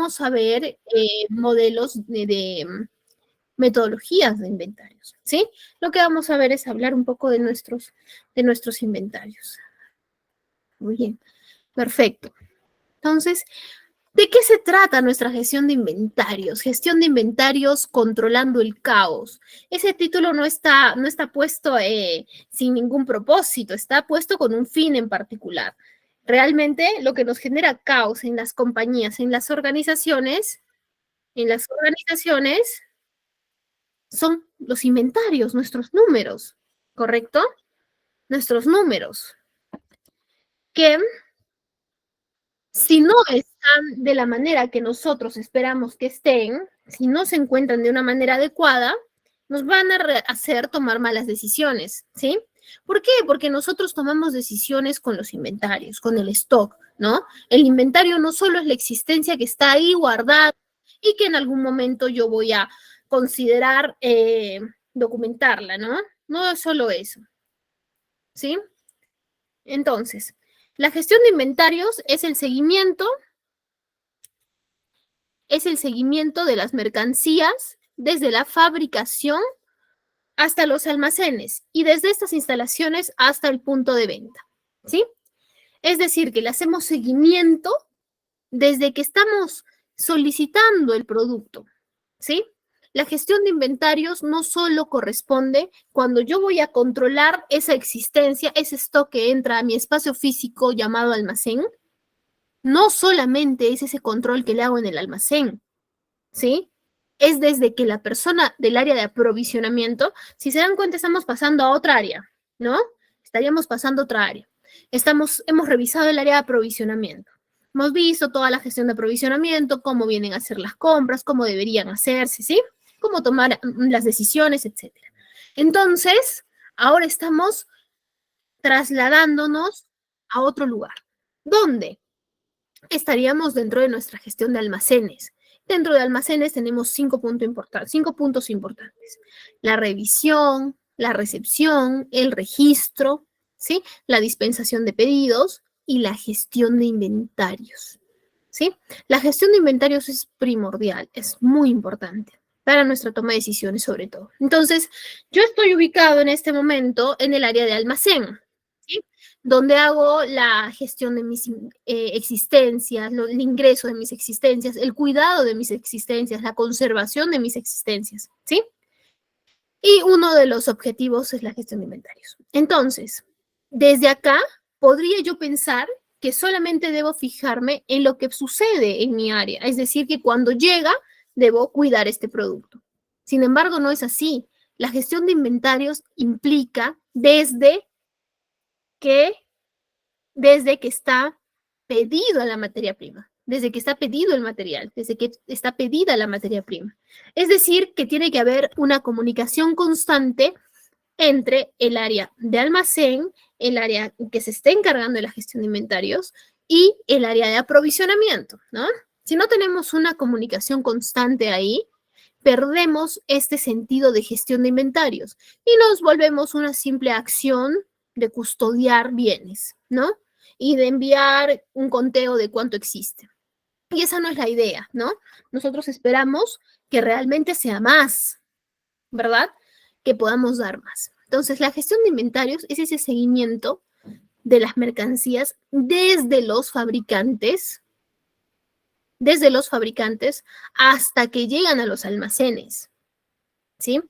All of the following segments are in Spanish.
vamos a ver modelos de metodologías de inventarios, ¿sí? Lo que vamos a ver es hablar un poco de nuestros inventarios. Muy bien, perfecto. Entonces, ¿de qué se trata nuestra gestión de inventarios? Gestión de inventarios controlando el caos. Ese título no está puesto sin ningún propósito, está puesto con un fin en particular. Realmente lo que nos genera caos en las compañías, en las organizaciones son los inventarios, nuestros números, ¿correcto? Nuestros números, que si no están de la manera que nosotros esperamos que estén, si no se encuentran de una manera adecuada, nos van a hacer tomar malas decisiones, ¿sí? ¿Por qué? Porque nosotros tomamos decisiones con los inventarios, con el stock, ¿no? El inventario no solo es la existencia que está ahí guardada y que en algún momento yo voy a considerar documentarla, ¿no? No es solo eso, ¿sí? Entonces, la gestión de inventarios es el seguimiento de las mercancías desde la fabricación hasta los almacenes y desde estas instalaciones hasta el punto de venta, ¿sí? Es decir, que le hacemos seguimiento desde que estamos solicitando el producto, ¿sí? La gestión de inventarios no solo corresponde cuando yo voy a controlar esa existencia, ese stock que entra a mi espacio físico llamado almacén, no solamente es ese control que le hago en el almacén, ¿sí? Es desde que la persona del área de aprovisionamiento, si se dan cuenta, estamos pasando a otra área, ¿no? Estaríamos pasando a otra área. Hemos revisado el área de aprovisionamiento. Hemos visto toda la gestión de aprovisionamiento, cómo vienen a hacer las compras, cómo deberían hacerse, ¿sí? Cómo tomar las decisiones, etcétera. Entonces, ahora estamos trasladándonos a otro lugar. ¿Dónde? Estaríamos dentro de nuestra gestión de almacenes. Dentro de almacenes tenemos 5 puntos importantes. La revisión, la recepción, el registro, ¿sí? La dispensación de pedidos y la gestión de inventarios, ¿sí? La gestión de inventarios es primordial, es muy importante para nuestra toma de decisiones sobre todo. Entonces, yo estoy ubicado en este momento en el área de almacén, ¿sí? Donde hago la gestión de mis existencias, el ingreso de mis existencias, el cuidado de mis existencias, la conservación de mis existencias, ¿sí? Y uno de los objetivos es la gestión de inventarios. Entonces, desde acá podría yo pensar que solamente debo fijarme en lo que sucede en mi área, es decir, que cuando llega debo cuidar este producto. Sin embargo, no es así. La gestión de inventarios implica que desde que está pedido la materia prima, desde que está pedido el material, desde que está pedida la materia prima. Es decir, que tiene que haber una comunicación constante entre el área de almacén, el área que se esté encargando de la gestión de inventarios y el área de aprovisionamiento, ¿no? Si no tenemos una comunicación constante ahí, perdemos este sentido de gestión de inventarios y nos volvemos una simple acción de custodiar bienes, ¿no? Y de enviar un conteo de cuánto existe. Y esa no es la idea, ¿no? Nosotros esperamos que realmente sea más, ¿verdad? Que podamos dar más. Entonces, la gestión de inventarios es ese seguimiento de las mercancías desde los fabricantes hasta que llegan a los almacenes, ¿sí?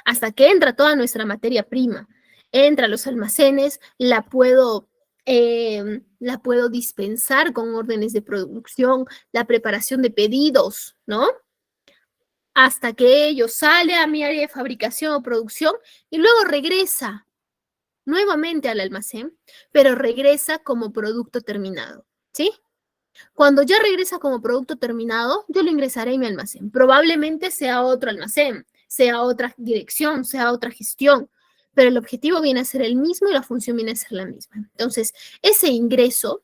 Hasta que entra toda nuestra materia prima, entra a los almacenes, la puedo dispensar con órdenes de producción, la preparación de pedidos, ¿no? Hasta que ello sale a mi área de fabricación o producción y luego regresa nuevamente al almacén, pero regresa como producto terminado, ¿sí? Cuando ya regresa como producto terminado, yo lo ingresaré en mi almacén. Probablemente sea otro almacén, sea otra dirección, sea otra gestión, pero el objetivo viene a ser el mismo y la función viene a ser la misma. Entonces, ese ingreso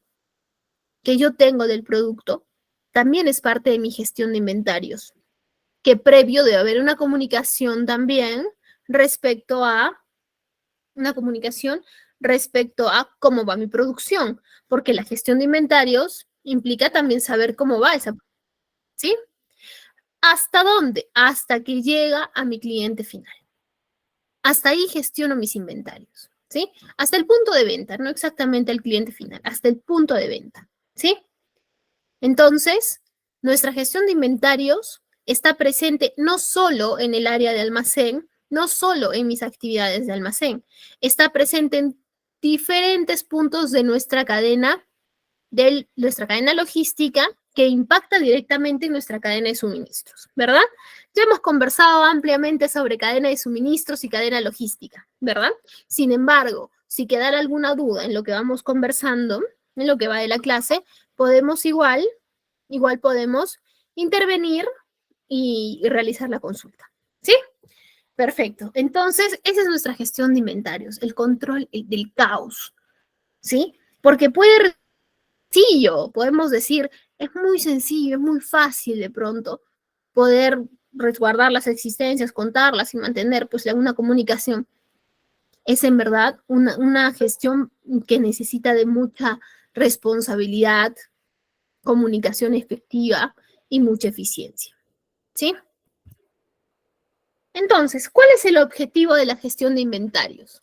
que yo tengo del producto también es parte de mi gestión de inventarios, que previo debe haber una comunicación también respecto a cómo va mi producción, porque la gestión de inventarios implica también saber cómo va esa. ¿sí? ¿Hasta dónde? Hasta que llega a mi cliente final. Hasta ahí gestiono mis inventarios, ¿sí? Hasta el punto de venta, no exactamente el cliente final, hasta el punto de venta, ¿sí? Entonces, nuestra gestión de inventarios está presente no solo en el área de almacén, no solo en mis actividades de almacén, está presente en diferentes puntos de nuestra cadena logística que impacta directamente en nuestra cadena de suministros, ¿verdad? Ya hemos conversado ampliamente sobre cadena de suministros y cadena logística, ¿verdad? Sin embargo, si quedara alguna duda en lo que vamos conversando, en lo que va de la clase, podemos igual podemos intervenir y realizar la consulta, ¿sí? Perfecto. Entonces, esa es nuestra gestión de inventarios, el control del caos, ¿sí? Porque puede sencillo, podemos decir, es muy sencillo, es muy fácil de pronto poder resguardar las existencias, contarlas y mantener pues una comunicación. Es en verdad una gestión que necesita de mucha responsabilidad, comunicación efectiva y mucha eficiencia, ¿sí? Entonces, ¿cuál es el objetivo de la gestión de inventarios?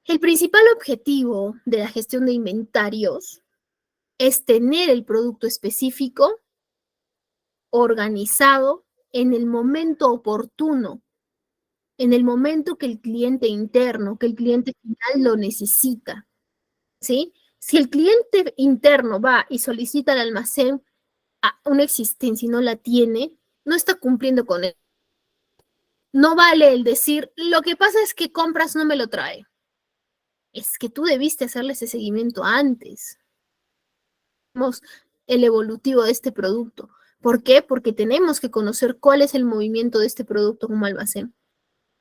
El principal objetivo de la gestión de inventarios es tener el producto específico organizado en el momento oportuno, en el momento que el cliente interno, que el cliente final lo necesita, ¿sí? Si el cliente interno va y solicita al almacén una existencia y no la tiene, no está cumpliendo con él. No vale el decir, lo que pasa es que compras no me lo trae. Es que tú debiste hacerle ese seguimiento antes. Vemos el evolutivo de este producto. ¿Por qué? Porque tenemos que conocer cuál es el movimiento de este producto como almacén.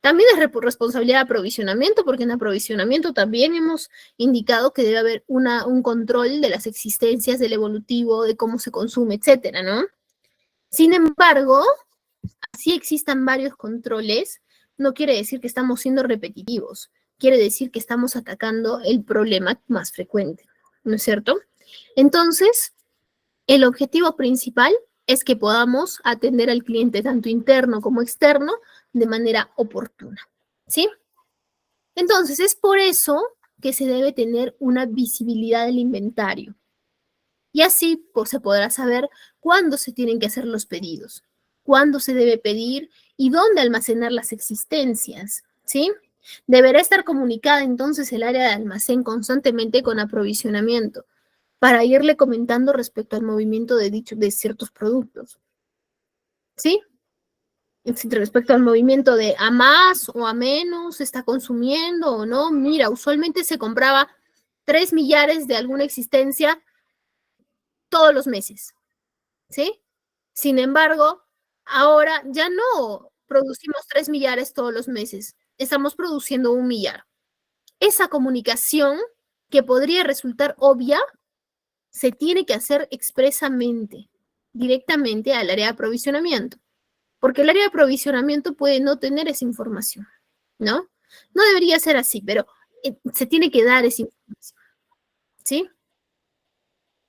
También es responsabilidad de aprovisionamiento, porque en aprovisionamiento también hemos indicado que debe haber un control de las existencias, del evolutivo, de cómo se consume, etcétera, ¿no? Sin embargo, si existan varios controles, no quiere decir que estamos siendo repetitivos, quiere decir que estamos atacando el problema más frecuente, ¿no es cierto? Entonces, el objetivo principal es que podamos atender al cliente tanto interno como externo de manera oportuna, ¿sí? Entonces, es por eso que se debe tener una visibilidad del inventario. Y así pues, se podrá saber cuándo se tienen que hacer los pedidos, cuándo se debe pedir y dónde almacenar las existencias, ¿sí? Deberá estar comunicada entonces el área de almacén constantemente con aprovisionamiento para irle comentando respecto al movimiento de ciertos productos, ¿sí? Respecto al movimiento de a más o a menos, se está consumiendo o no. Mira, usualmente se compraba 3 millares de alguna existencia todos los meses, ¿sí? Sin embargo, ahora ya no producimos 3 millares todos los meses, estamos produciendo 1 millar. Esa comunicación que podría resultar obvia, se tiene que hacer expresamente, directamente al área de aprovisionamiento, porque el área de aprovisionamiento puede no tener esa información, ¿no? No debería ser así, pero se tiene que dar esa información, ¿sí?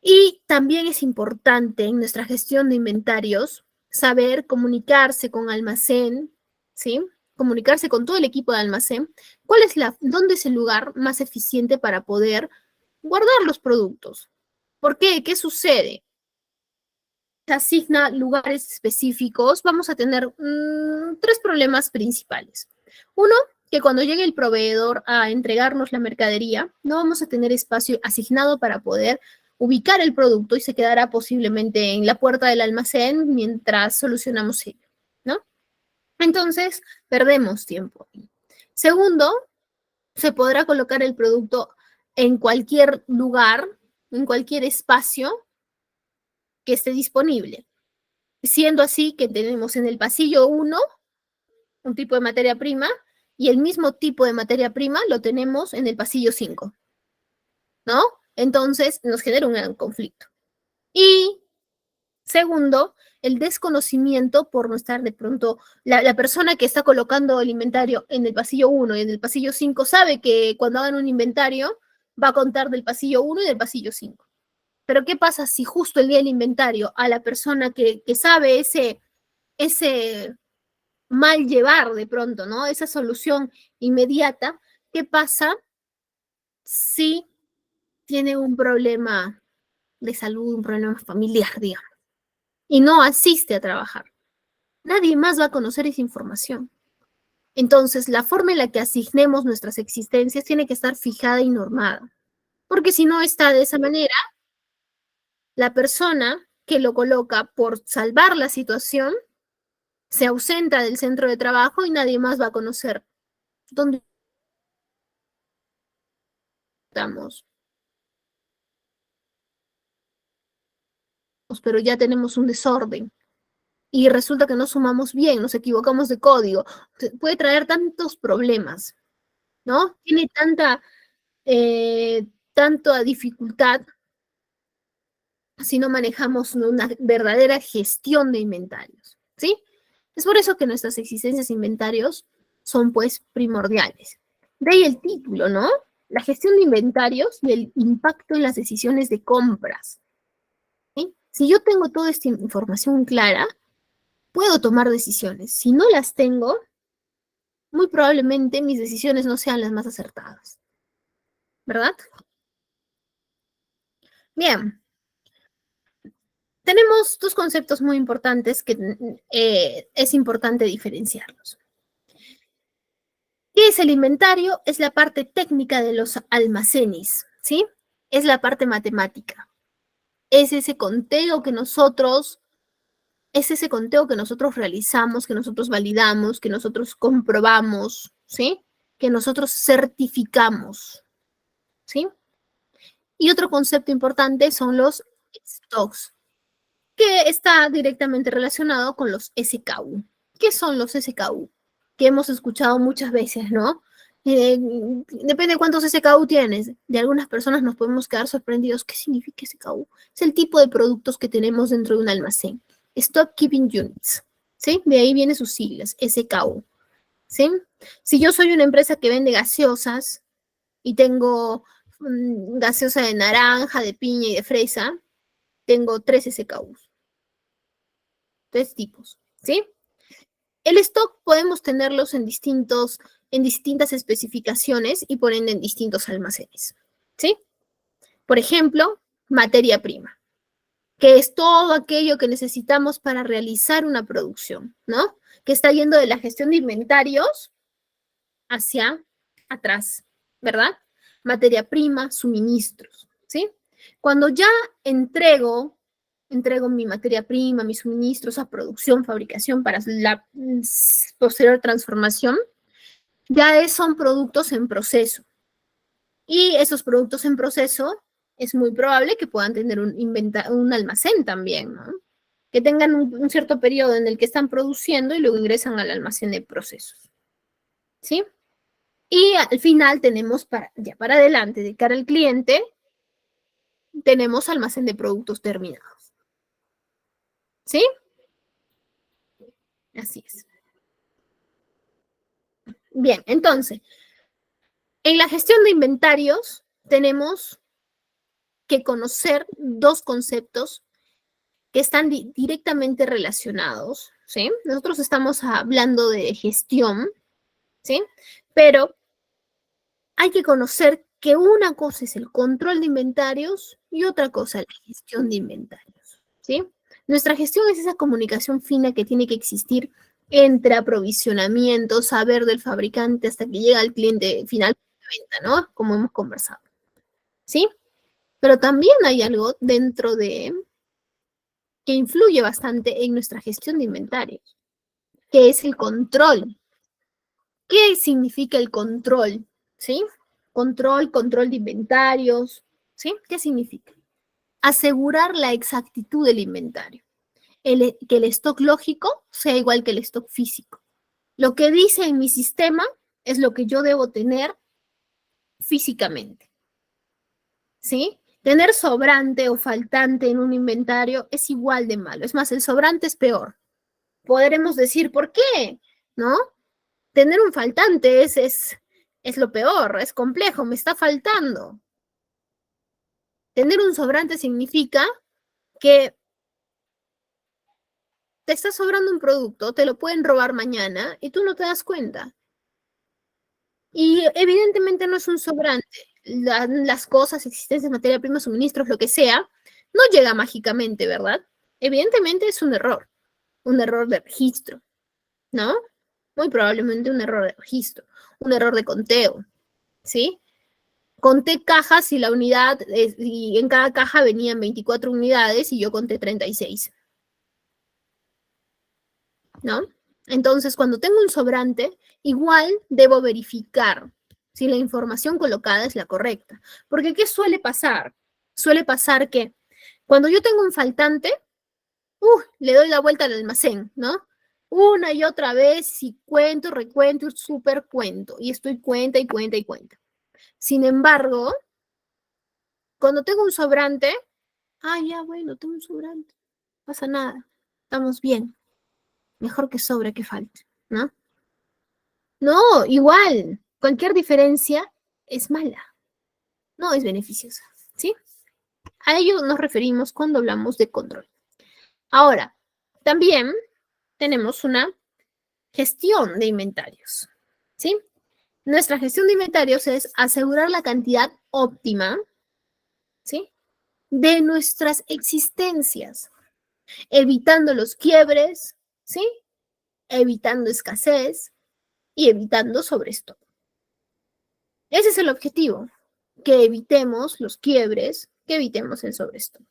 Y también es importante en nuestra gestión de inventarios saber comunicarse con almacén, ¿sí? Comunicarse con todo el equipo de almacén, dónde es el lugar más eficiente para poder guardar los productos. ¿Por qué? ¿Qué sucede? Se asigna lugares específicos, vamos a tener 3 problemas principales. Uno, que cuando llegue el proveedor a entregarnos la mercadería, no vamos a tener espacio asignado para poder ubicar el producto y se quedará posiblemente en la puerta del almacén mientras solucionamos ello, ¿no? Entonces, perdemos tiempo. Segundo, se podrá colocar el producto en cualquier lugar, en cualquier espacio que esté disponible. Siendo así que tenemos en el pasillo 1 un tipo de materia prima y el mismo tipo de materia prima lo tenemos en el pasillo 5, ¿no? Entonces nos genera un gran conflicto. Y segundo, el desconocimiento por no estar de pronto, la persona que está colocando el inventario en el pasillo 1 y en el pasillo 5 sabe que cuando hagan un inventario va a contar del pasillo 1 y del pasillo 5. Pero ¿qué pasa si justo el día del inventario a la persona que sabe ese mal llevar de pronto, ¿no? Esa solución inmediata, ¿qué pasa si tiene un problema de salud, un problema familiar, digamos, y no asiste a trabajar? Nadie más va a conocer esa información. Entonces, la forma en la que asignemos nuestras existencias tiene que estar fijada y normada, porque si no está de esa manera, la persona que lo coloca por salvar la situación se ausenta del centro de trabajo y nadie más va a conocer dónde estamos. Pero ya tenemos un desorden y resulta que no sumamos bien, nos equivocamos de código. Puede traer tantos problemas, ¿no? Tiene tanta dificultad si no manejamos una verdadera gestión de inventarios, ¿sí? Es por eso que nuestras existencias de inventarios son pues primordiales. De ahí el título, ¿no? La gestión de inventarios y el impacto en las decisiones de compras. ¿Sí? Si yo tengo toda esta información clara, puedo tomar decisiones. Si no las tengo, muy probablemente mis decisiones no sean las más acertadas. ¿Verdad? Bien. Tenemos dos conceptos muy importantes que es importante diferenciarlos. ¿Qué es el inventario? Es la parte técnica de los almacenes, ¿sí? Es la parte matemática. Es ese conteo que nosotros realizamos, que nosotros validamos, que nosotros comprobamos, ¿sí? Que nosotros certificamos, ¿sí? Y otro concepto importante son los stocks, que está directamente relacionado con los SKU. ¿Qué son los SKU? Que hemos escuchado muchas veces, ¿no? Depende de cuántos SKU tienes. De algunas personas nos podemos quedar sorprendidos. ¿Qué significa SKU? Es el tipo de productos que tenemos dentro de un almacén. Stock Keeping Units, ¿sí? De ahí vienen sus siglas, SKU, ¿sí? Si yo soy una empresa que vende gaseosas y tengo gaseosa de naranja, de piña y de fresa, tengo 3 SKUs, 3 tipos, ¿sí? El stock podemos tenerlos en distintas especificaciones y por ende en distintos almacenes, ¿sí? Por ejemplo, materia prima, que es todo aquello que necesitamos para realizar una producción, ¿no? Que está yendo de la gestión de inventarios hacia atrás, ¿verdad? Materia prima, suministros, ¿sí? Cuando ya entrego mi materia prima, mis suministros a producción, fabricación para la posterior transformación, ya son productos en proceso. Y esos productos en proceso es muy probable que puedan tener un almacén también, ¿no? Que tengan un cierto periodo en el que están produciendo y luego ingresan al almacén de procesos, ¿sí? Y al final tenemos, ya para adelante, de cara al cliente, tenemos almacén de productos terminados, ¿sí? Así es. Bien, entonces, en la gestión de inventarios tenemos que conocer dos conceptos que están directamente relacionados, ¿sí? Nosotros estamos hablando de gestión, ¿sí? Pero hay que conocer que una cosa es el control de inventarios y otra cosa la gestión de inventarios, ¿sí? Nuestra gestión es esa comunicación fina que tiene que existir entre aprovisionamiento, saber del fabricante hasta que llega al cliente final de venta, ¿no? Como hemos conversado, ¿sí? Pero también hay algo dentro de que influye bastante en nuestra gestión de inventarios, que es el control. ¿Qué significa el control? ¿Sí? Control de inventarios. ¿Sí? ¿Qué significa? Asegurar la exactitud del inventario. Que el stock lógico sea igual que el stock físico. Lo que dice en mi sistema es lo que yo debo tener físicamente. ¿Sí? Tener sobrante o faltante en un inventario es igual de malo. Es más, el sobrante es peor. Podremos decir, ¿por qué? ¿No? Tener un faltante es lo peor, es complejo, me está faltando. Tener un sobrante significa que te está sobrando un producto, te lo pueden robar mañana y tú no te das cuenta. Y evidentemente no es un sobrante. Las cosas, existencias, materia prima, suministros, lo que sea, no llega mágicamente, ¿verdad? Evidentemente es un error de registro, ¿no? Muy probablemente un error de registro, un error de conteo, ¿sí? Conté cajas y la unidad, y en cada caja venían 24 unidades y yo conté 36, ¿no? Entonces, cuando tengo un sobrante, igual debo verificar si la información colocada es la correcta. Porque, ¿qué suele pasar? Suele pasar que cuando yo tengo un faltante, le doy la vuelta al almacén, ¿no? Una y otra vez, y cuento, recuento, super cuento, y estoy cuenta y cuenta y cuenta. Sin embargo, cuando tengo un sobrante, ya, bueno, tengo un sobrante, no pasa nada, estamos bien, mejor que sobre que falte, ¿no? No, igual, cualquier diferencia es mala, no es beneficiosa, ¿sí? A ello nos referimos cuando hablamos de control. Ahora, también tenemos una gestión de inventarios, ¿sí? Nuestra gestión de inventarios es asegurar la cantidad óptima, ¿sí? De nuestras existencias, evitando los quiebres, ¿sí? Evitando escasez y evitando sobrestock. Ese es el objetivo, que evitemos los quiebres, que evitemos el sobrestock.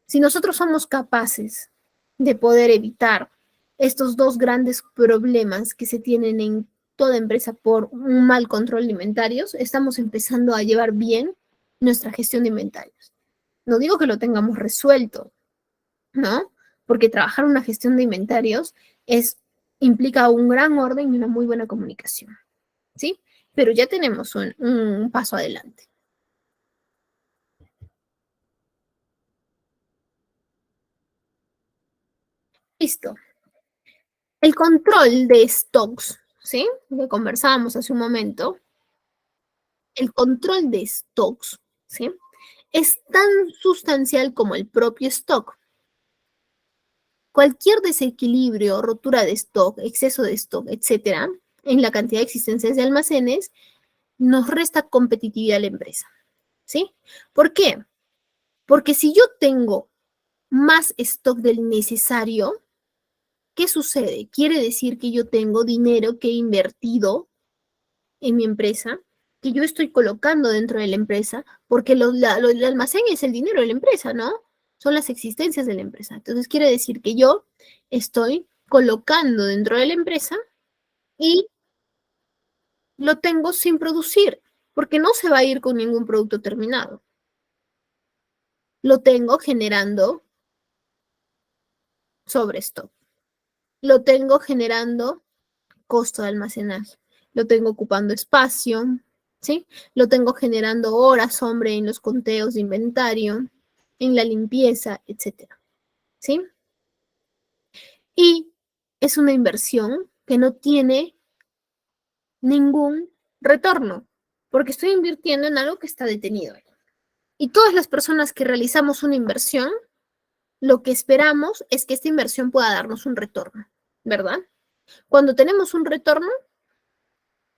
Si nosotros somos capaces de poder evitar estos dos grandes problemas que se tienen en toda empresa por un mal control de inventarios, estamos empezando a llevar bien nuestra gestión de inventarios. No digo que lo tengamos resuelto, ¿no? Porque trabajar una gestión de inventarios implica un gran orden y una muy buena comunicación, ¿sí? Pero ya tenemos un paso adelante. Listo. El control de stocks, ¿sí? Que conversábamos hace un momento, el control de stocks, ¿sí? Es tan sustancial como el propio stock. Cualquier desequilibrio, rotura de stock, exceso de stock, etcétera, en la cantidad de existencias de almacenes, nos resta competitividad a la empresa, ¿sí? ¿Por qué? Porque si yo tengo más stock del necesario, ¿qué sucede? Quiere decir que yo tengo dinero que he invertido en mi empresa, que yo estoy colocando dentro de la empresa, porque el almacén es el dinero de la empresa, ¿no? Son las existencias de la empresa. Entonces quiere decir que yo estoy colocando dentro de la empresa y lo tengo sin producir, porque no se va a ir con ningún producto terminado. Lo tengo generando sobrestock. Lo tengo generando costo de almacenaje. Lo tengo ocupando espacio, ¿sí? Lo tengo generando horas, hombre, en los conteos de inventario, en la limpieza, etcétera, ¿sí? Y es una inversión que no tiene ningún retorno, porque estoy invirtiendo en algo que está detenido. Y todas las personas que realizamos una inversión, lo que esperamos es que esta inversión pueda darnos un retorno, ¿verdad? Cuando tenemos un retorno,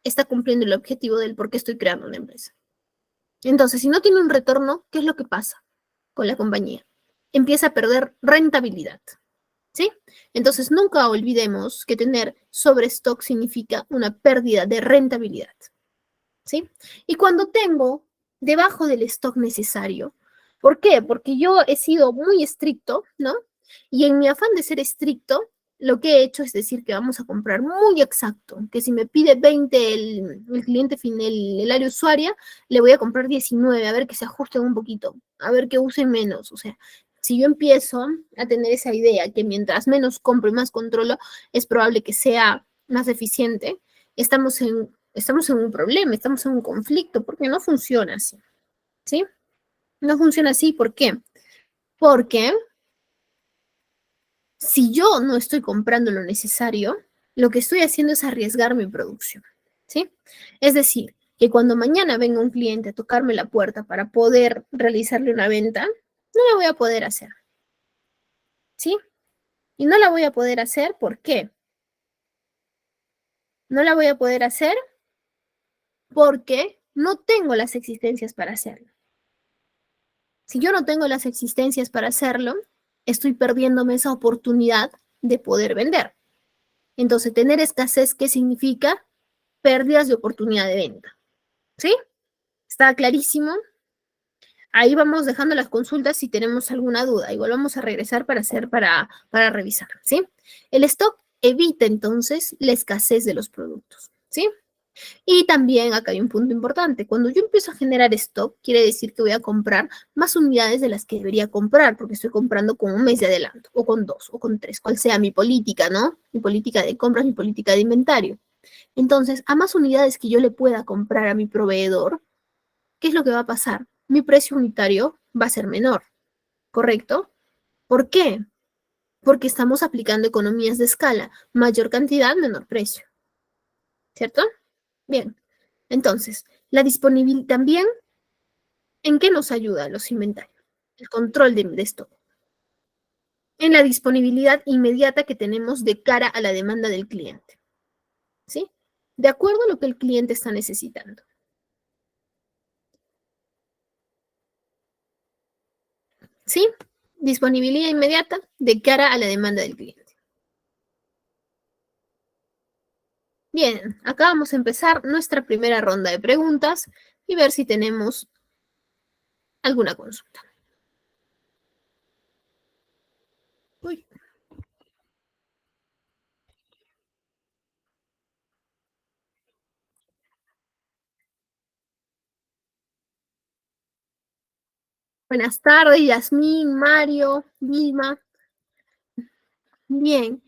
está cumpliendo el objetivo del por qué estoy creando una empresa. Entonces, si no tiene un retorno, ¿qué es lo que pasa con la compañía? Empieza a perder rentabilidad, ¿sí? Entonces, nunca olvidemos que tener sobrestock significa una pérdida de rentabilidad, ¿sí? Y cuando tengo debajo del stock necesario, ¿por qué? Porque yo he sido muy estricto, ¿no? Y en mi afán de ser estricto, lo que he hecho es decir que vamos a comprar muy exacto, que si me pide 20 el cliente final, el área usuaria, le voy a comprar 19, a ver que se ajusten un poquito, a ver que usen menos. O sea, si yo empiezo a tener esa idea que mientras menos compro y más controlo, es probable que sea más eficiente, estamos en un problema, estamos en un conflicto, porque no funciona así, ¿sí? No funciona así, ¿por qué? Porque si yo no estoy comprando lo necesario, lo que estoy haciendo es arriesgar mi producción, ¿sí? Es decir, que cuando mañana venga un cliente a tocarme la puerta para poder realizarle una venta, no la voy a poder hacer, ¿sí? Y no la voy a poder hacer, ¿por qué? No la voy a poder hacer porque no tengo las existencias para hacerlo. Si yo no tengo las existencias para hacerlo, estoy perdiéndome esa oportunidad de poder vender. Entonces, tener escasez, ¿qué significa? Pérdidas de oportunidad de venta. ¿Sí? ¿Está clarísimo? Ahí vamos dejando las consultas si tenemos alguna duda. Igual vamos a regresar para revisar, ¿sí? El stock evita entonces la escasez de los productos, ¿sí? Y también acá hay un punto importante. Cuando yo empiezo a generar stock, quiere decir que voy a comprar más unidades de las que debería comprar, porque estoy comprando con un mes de adelanto, o con 2, o con 3, cual sea mi política, ¿no? Mi política de compras, mi política de inventario. Entonces, a más unidades que yo le pueda comprar a mi proveedor, ¿qué es lo que va a pasar? Mi precio unitario va a ser menor, ¿correcto? ¿Por qué? Porque estamos aplicando economías de escala, mayor cantidad, menor precio, ¿cierto? Bien, entonces, la disponibilidad también, ¿en qué nos ayuda los inventarios? El control de stock. En la disponibilidad inmediata que tenemos de cara a la demanda del cliente, ¿sí? De acuerdo a lo que el cliente está necesitando, ¿sí? Disponibilidad inmediata de cara a la demanda del cliente. Bien, acá vamos a empezar nuestra primera ronda de preguntas y ver si tenemos alguna consulta. Uy. Buenas tardes, Yasmín, Mario, Vilma. Bien.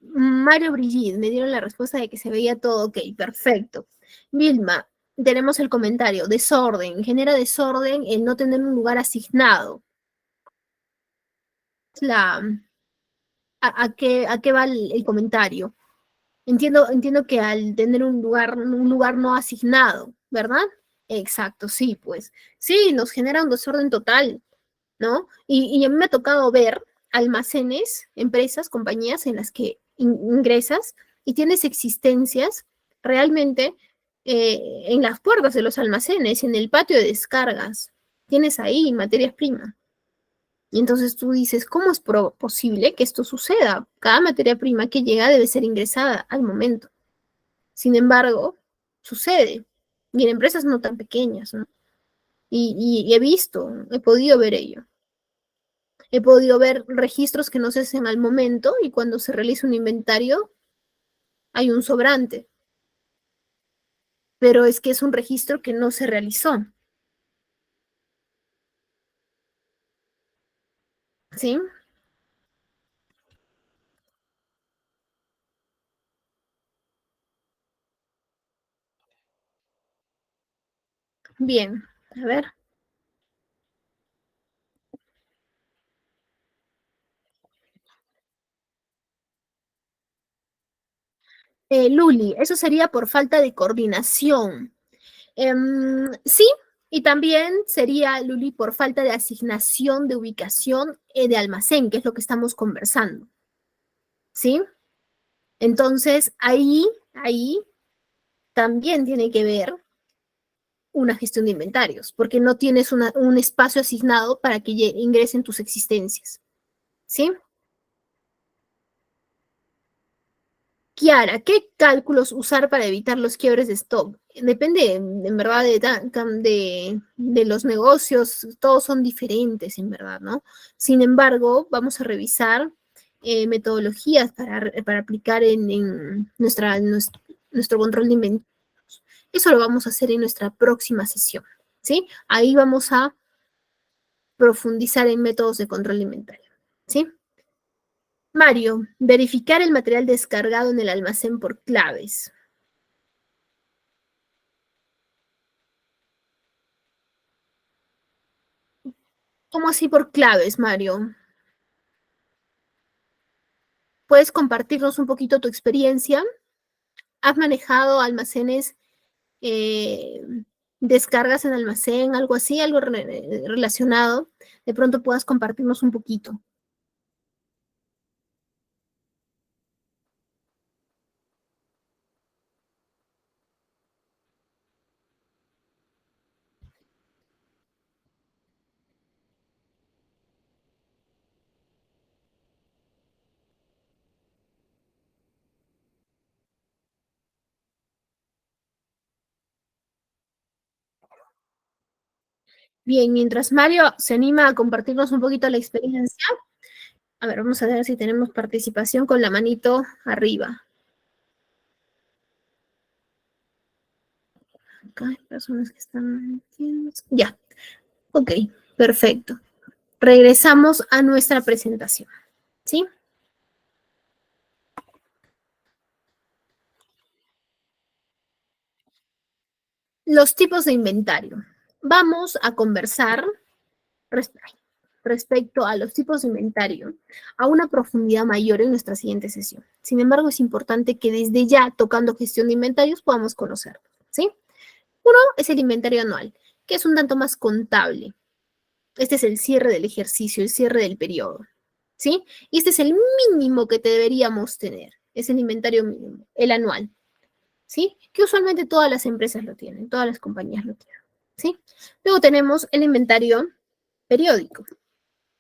Mario Brigitte, me dieron la respuesta de que se veía todo ok, perfecto. Vilma, tenemos el comentario, desorden, genera desorden el no tener un lugar asignado. La, ¿A qué va el comentario? Entiendo que al tener un lugar no asignado, ¿verdad? Exacto, sí, pues. Sí, nos genera un desorden total, ¿no? Y a mí me ha tocado ver almacenes, empresas, compañías en las que ingresas y tienes existencias realmente en las puertas de los almacenes, en el patio de descargas. Tienes ahí materias primas. Y entonces tú dices, ¿cómo es posible que esto suceda? Cada materia prima que llega debe ser ingresada al momento. Sin embargo, sucede. Y en empresas no tan pequeñas, ¿no? Y he visto, he podido ver ello. He podido ver registros que no se hacen al momento y cuando se realiza un inventario hay un sobrante. Pero es que es un registro que no se realizó. ¿Sí? Bien. A ver. Luli, eso sería por falta de coordinación. Sí, y también sería, Luli, por falta de asignación de ubicación de almacén, que es lo que estamos conversando. ¿Sí? Entonces, ahí también tiene que ver una gestión de inventarios, porque no tienes un espacio asignado para que ingresen tus existencias. ¿Sí? Kiara, ¿qué cálculos usar para evitar los quiebres de stock? Depende, en verdad, de los negocios, todos son diferentes, en verdad, ¿no? Sin embargo, vamos a revisar metodologías para aplicar en nuestro control de inventarios. Eso lo vamos a hacer en nuestra próxima sesión, ¿sí? Ahí vamos a profundizar en métodos de control de inventario, ¿sí? Mario, verificar el material descargado en el almacén por claves. ¿Cómo así por claves, Mario? ¿Puedes compartirnos un poquito tu experiencia? ¿Has manejado almacenes eh, descargas en almacén, algo así, algo relacionado, de pronto puedas compartirnos un poquito. Bien, mientras Mario se anima a compartirnos un poquito la experiencia, a ver, vamos a ver si tenemos participación con la manito arriba. Acá hay personas que están... Ya, ok, perfecto. Regresamos a nuestra presentación, ¿sí? Los tipos de inventario. Vamos a conversar respecto a los tipos de inventario a una profundidad mayor en nuestra siguiente sesión. Sin embargo, es importante que desde ya, tocando gestión de inventarios, podamos conocerlos, ¿sí? Uno es el inventario anual, que es un tanto más contable. Este es el cierre del ejercicio, el cierre del periodo, ¿sí? Y este es el mínimo que deberíamos tener, es el inventario mínimo, el anual, ¿sí? Que usualmente todas las empresas lo tienen, todas las compañías lo tienen, ¿sí? Luego tenemos el inventario periódico,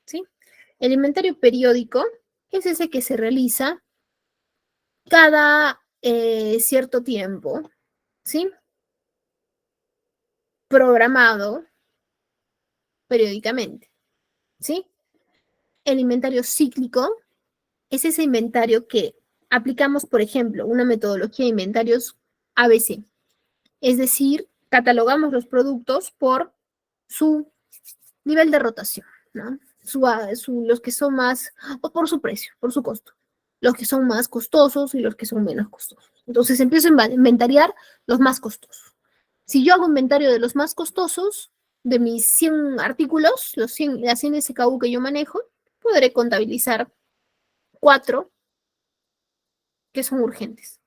¿sí? El inventario periódico es ese que se realiza cada cierto tiempo, ¿sí? Programado periódicamente, ¿sí? El inventario cíclico es ese inventario que aplicamos, por ejemplo, una metodología de inventarios ABC, es decir, catalogamos los productos por su nivel de rotación, ¿no? Los que son más, o por su precio, por su costo, los que son más costosos y los que son menos costosos. Entonces empiezo a inventariar los más costosos. Si yo hago inventario de los más costosos, de mis 100 artículos, las 100 SKU que yo manejo, podré contabilizar 4 que son urgentes.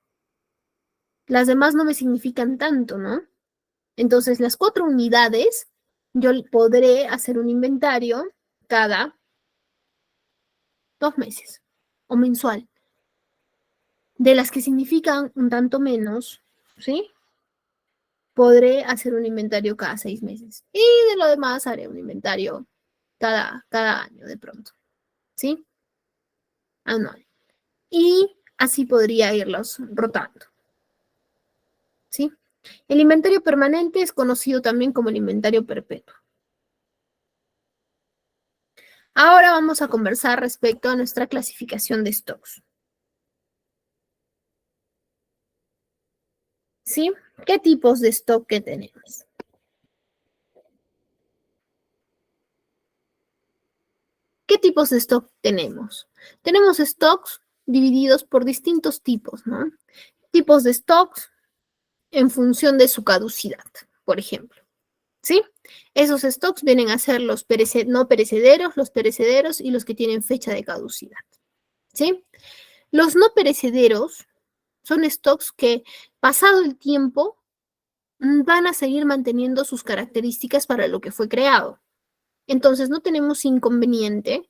Las demás no me significan tanto, ¿no? Entonces, las 4 unidades, yo podré hacer un inventario cada 2 meses o mensual. De las que significan un tanto menos, ¿sí? Podré hacer un inventario cada 6 meses. Y de lo demás haré un inventario cada año de pronto, ¿sí? Anual. Y así podría irlos rotando, ¿sí? El inventario permanente es conocido también como el inventario perpetuo. Ahora vamos a conversar respecto a nuestra clasificación de stocks. ¿Sí? ¿Qué tipos de stock que tenemos? ¿Qué tipos de stock tenemos? Tenemos stocks divididos por distintos tipos, ¿no? Tipos de stocks en función de su caducidad, por ejemplo. ¿Sí? Esos stocks vienen a ser los no perecederos, los perecederos y los que tienen fecha de caducidad. ¿Sí? Los no perecederos son stocks que, pasado el tiempo, van a seguir manteniendo sus características para lo que fue creado. Entonces, no tenemos inconveniente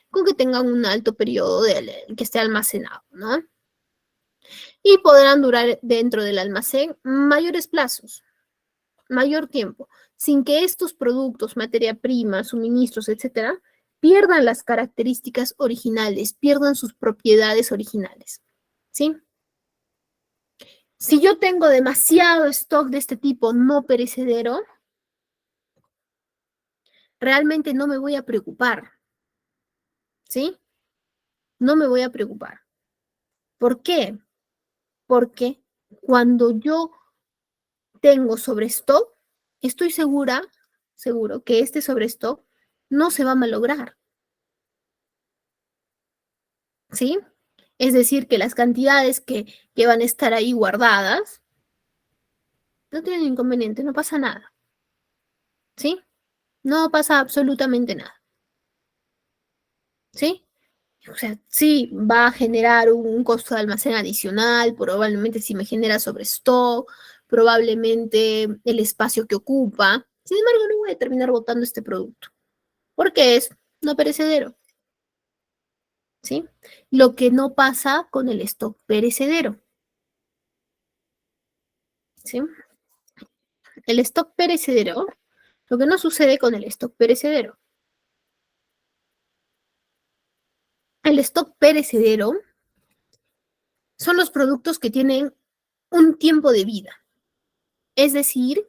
con que tengan un alto periodo que esté almacenado, ¿no? Y podrán durar dentro del almacén mayores plazos, mayor tiempo, sin que estos productos, materia prima, suministros, etcétera, pierdan las características originales, pierdan sus propiedades originales, ¿sí? Si yo tengo demasiado stock de este tipo no perecedero, realmente no me voy a preocupar, ¿sí? No me voy a preocupar. ¿Por qué? Porque cuando yo tengo sobrestock, estoy seguro que este sobrestock no se va a malograr, ¿sí? Es decir, que las cantidades que van a estar ahí guardadas no tienen inconveniente, no pasa nada, ¿sí? No pasa absolutamente nada, ¿sí? O sea, sí, va a generar un costo de almacén adicional, probablemente si me genera sobrestock, probablemente el espacio que ocupa. Sin embargo, no voy a terminar botando este producto, porque es no perecedero, ¿sí? Lo que no pasa con el stock perecedero, ¿sí? El stock perecedero, lo que no sucede con el stock perecedero. El stock perecedero son los productos que tienen un tiempo de vida, es decir,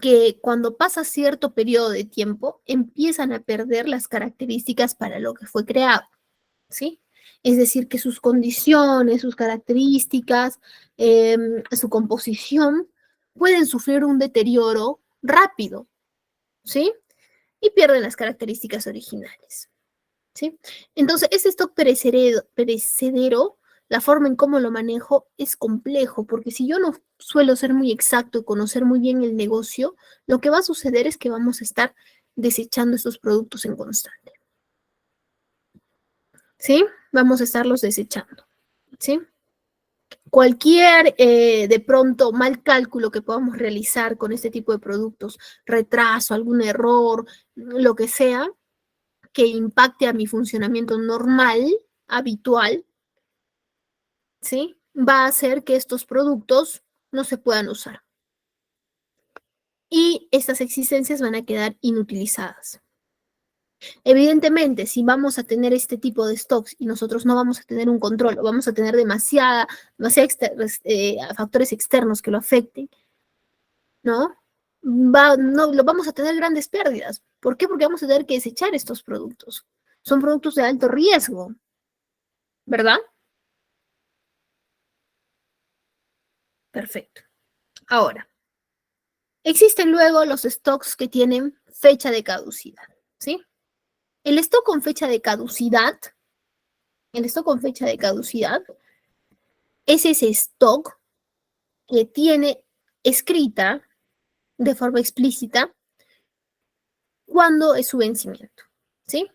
que cuando pasa cierto periodo de tiempo empiezan a perder las características para lo que fue creado, ¿sí? Es decir, que sus condiciones, sus características, su composición pueden sufrir un deterioro rápido, ¿sí? Y pierden las características originales, ¿sí? Entonces, ese stock perecedero, la forma en cómo lo manejo es complejo, porque si yo no suelo ser muy exacto y conocer muy bien el negocio, lo que va a suceder es que vamos a estar desechando estos productos en constante, ¿sí? Vamos a estarlos desechando, ¿sí? Cualquier, de pronto, mal cálculo que podamos realizar con este tipo de productos, retraso, algún error, lo que sea, que impacte a mi funcionamiento normal, habitual, ¿sí? Va a hacer que estos productos no se puedan usar. Y estas existencias van a quedar inutilizadas. Evidentemente, si vamos a tener este tipo de stocks y nosotros no vamos a tener un control, o vamos a tener demasiada factores externos que lo afecten, ¿no? No, lo vamos a tener grandes pérdidas. ¿Por qué? Porque vamos a tener que desechar estos productos. Son productos de alto riesgo, ¿verdad? Perfecto. Ahora, existen luego los stocks que tienen fecha de caducidad, ¿sí? El stock con fecha de caducidad, el stock con fecha de caducidad es ese stock que tiene escrita de forma explícita cuándo es su vencimiento, ¿sí?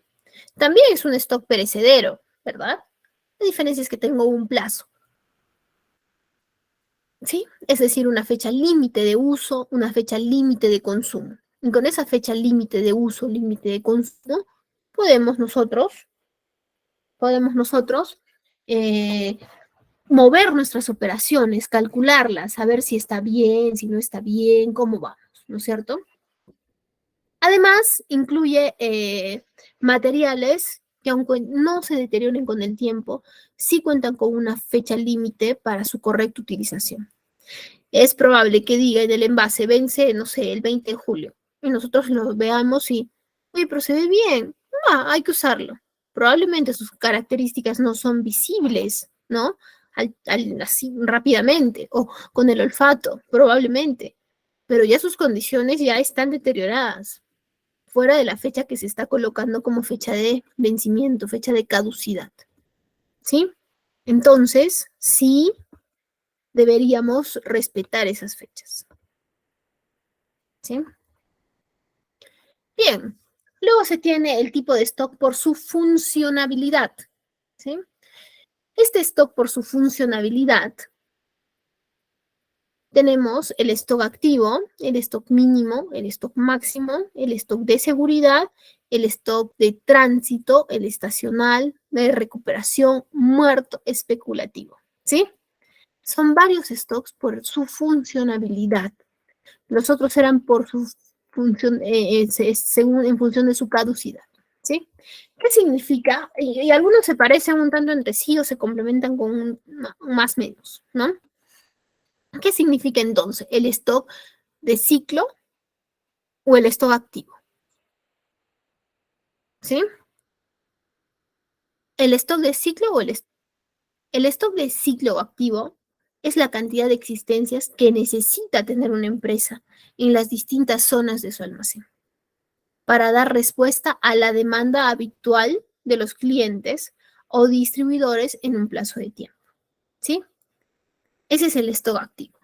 También es un stock perecedero, ¿verdad? La diferencia es que tengo un plazo, ¿sí? Es decir, una fecha límite de uso, una fecha límite de consumo. Y con esa fecha límite de uso, límite de consumo, podemos nosotros, podemos nosotros eh, mover nuestras operaciones, calcularlas, saber si está bien, si no está bien, cómo vamos, ¿no es cierto? Además, incluye materiales que aunque no se deterioren con el tiempo, sí cuentan con una fecha límite para su correcta utilización. Es probable que diga en el envase vence, no sé, el 20 de julio, y nosotros lo veamos y, oye, pero se ve bien, hay que usarlo. Probablemente sus características no son visibles, ¿no? Así rápidamente, o con el olfato, probablemente, pero ya sus condiciones ya están deterioradas, fuera de la fecha que se está colocando como fecha de vencimiento, fecha de caducidad, ¿sí? Entonces, sí deberíamos respetar esas fechas, ¿sí? Bien, luego se tiene el tipo de stock por su funcionabilidad, ¿sí? Este stock por su funcionabilidad, tenemos el stock activo, el stock mínimo, el stock máximo, el stock de seguridad, el stock de tránsito, el estacional, de recuperación, muerto, especulativo, ¿sí? Son varios stocks por su funcionabilidad. Los otros eran por su función, según, en función de su caducidad, ¿sí? ¿Qué significa? Y algunos se parecen un tanto entre sí o se complementan con un más menos, ¿no? ¿Qué significa entonces el stock de ciclo o el stock activo? ¿Sí? El stock de ciclo o el stock de ciclo activo es la cantidad de existencias que necesita tener una empresa en las distintas zonas de su almacén para dar respuesta a la demanda habitual de los clientes o distribuidores en un plazo de tiempo. ¿Sí? Ese es el stock activo.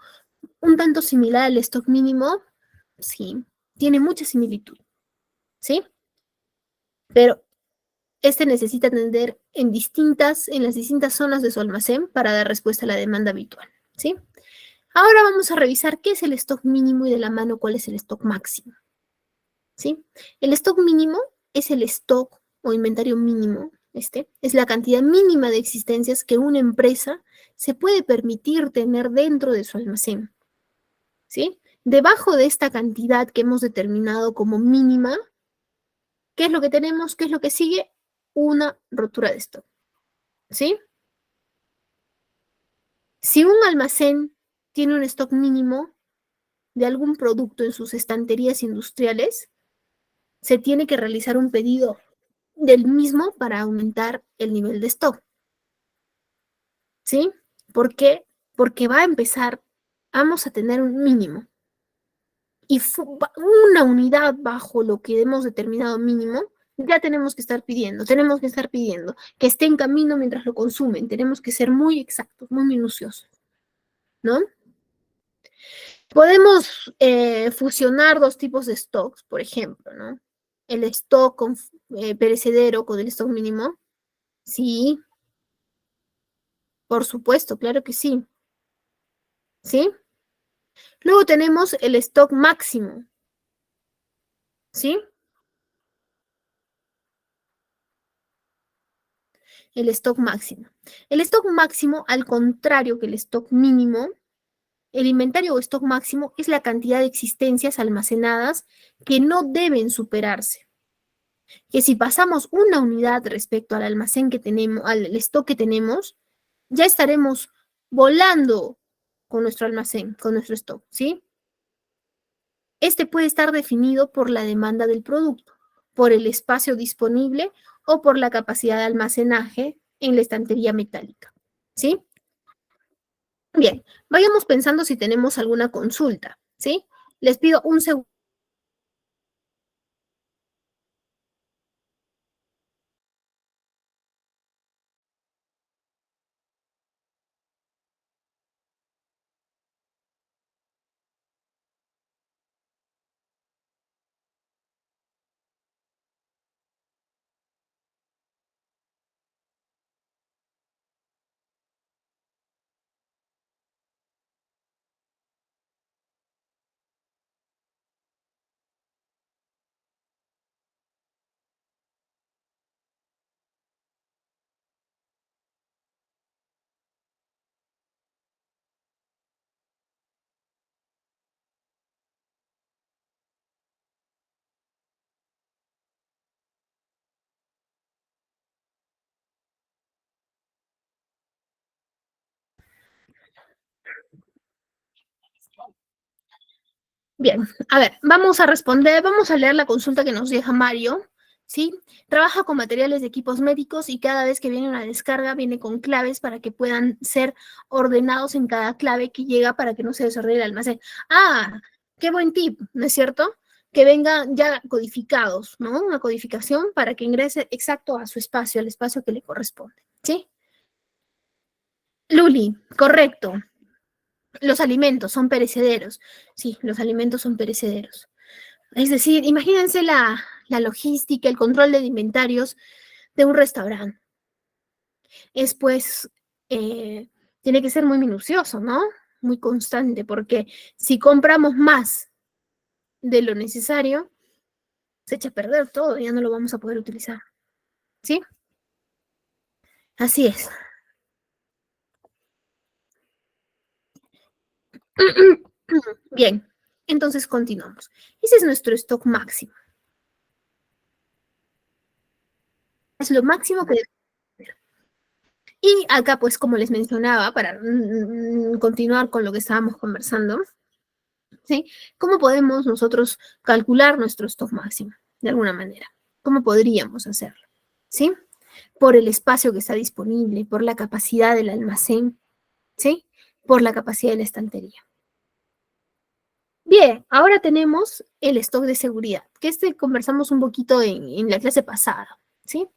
Un tanto similar al stock mínimo, sí, tiene mucha similitud. ¿Sí? Pero Este necesita atender en las distintas zonas de su almacén para dar respuesta a la demanda habitual, ¿sí? Ahora vamos a revisar qué es el stock mínimo y de la mano cuál es el stock máximo, ¿sí? El stock mínimo es el stock o inventario mínimo, es la cantidad mínima de existencias que una empresa se puede permitir tener dentro de su almacén, ¿sí? Debajo de esta cantidad que hemos determinado como mínima, ¿qué es lo que tenemos? ¿Qué es lo que sigue? Una rotura de stock, ¿sí? Si un almacén tiene un stock mínimo de algún producto en sus estanterías industriales, se tiene que realizar un pedido del mismo para aumentar el nivel de stock, ¿sí? ¿Por qué? Porque va a empezar, vamos a tener un mínimo y una unidad bajo lo que hemos determinado mínimo, ya tenemos que estar pidiendo que esté en camino mientras lo consumen, tenemos que ser muy exactos, muy minuciosos, ¿no? Podemos fusionar dos tipos de stocks, por ejemplo, ¿no? El stock perecedero con el stock mínimo. Sí, por supuesto, claro que sí. ¿Sí? Luego tenemos el stock máximo. ¿Sí? El stock máximo. El stock máximo, al contrario que el stock mínimo, el inventario o stock máximo es la cantidad de existencias almacenadas que no deben superarse. Que si pasamos una unidad respecto al almacén que tenemos, al stock que tenemos, ya estaremos volando con nuestro almacén, con nuestro stock, ¿sí? Este puede estar definido por la demanda del producto, por el espacio disponible o por la capacidad de almacenaje en la estantería metálica, ¿sí? Bien, vayamos pensando si tenemos alguna consulta, ¿sí? Les pido un segundo. Bien, a ver, vamos a responder, vamos a leer la consulta que nos deja Mario, ¿sí? Trabaja con materiales de equipos médicos y cada vez que viene una descarga viene con claves para que puedan ser ordenados en cada clave que llega para que no se desordene el almacén. Ah, qué buen tip, ¿no es cierto? Que vengan ya codificados, ¿no? Una codificación para que ingrese exacto a su espacio, al espacio que le corresponde, ¿sí? Luli, correcto. Los alimentos son perecederos. Sí, los alimentos son perecederos. Es decir, imagínense la logística, el control de inventarios de un restaurante. Es pues, tiene que ser muy minucioso, ¿no? Muy constante, porque si compramos más de lo necesario, se echa a perder todo, ya no lo vamos a poder utilizar. ¿Sí? Así es. Bien, entonces continuamos. Ese es nuestro stock máximo. Es lo máximo que... Y acá, pues, como les mencionaba, para continuar con lo que estábamos conversando, ¿sí? ¿Cómo podemos nosotros calcular nuestro stock máximo? De alguna manera. ¿Cómo podríamos hacerlo? ¿Sí? Por el espacio que está disponible, por la capacidad del almacén, ¿sí? Por la capacidad de la estantería. Bien, ahora tenemos el stock de seguridad, que conversamos un poquito en la clase pasada, ¿sí?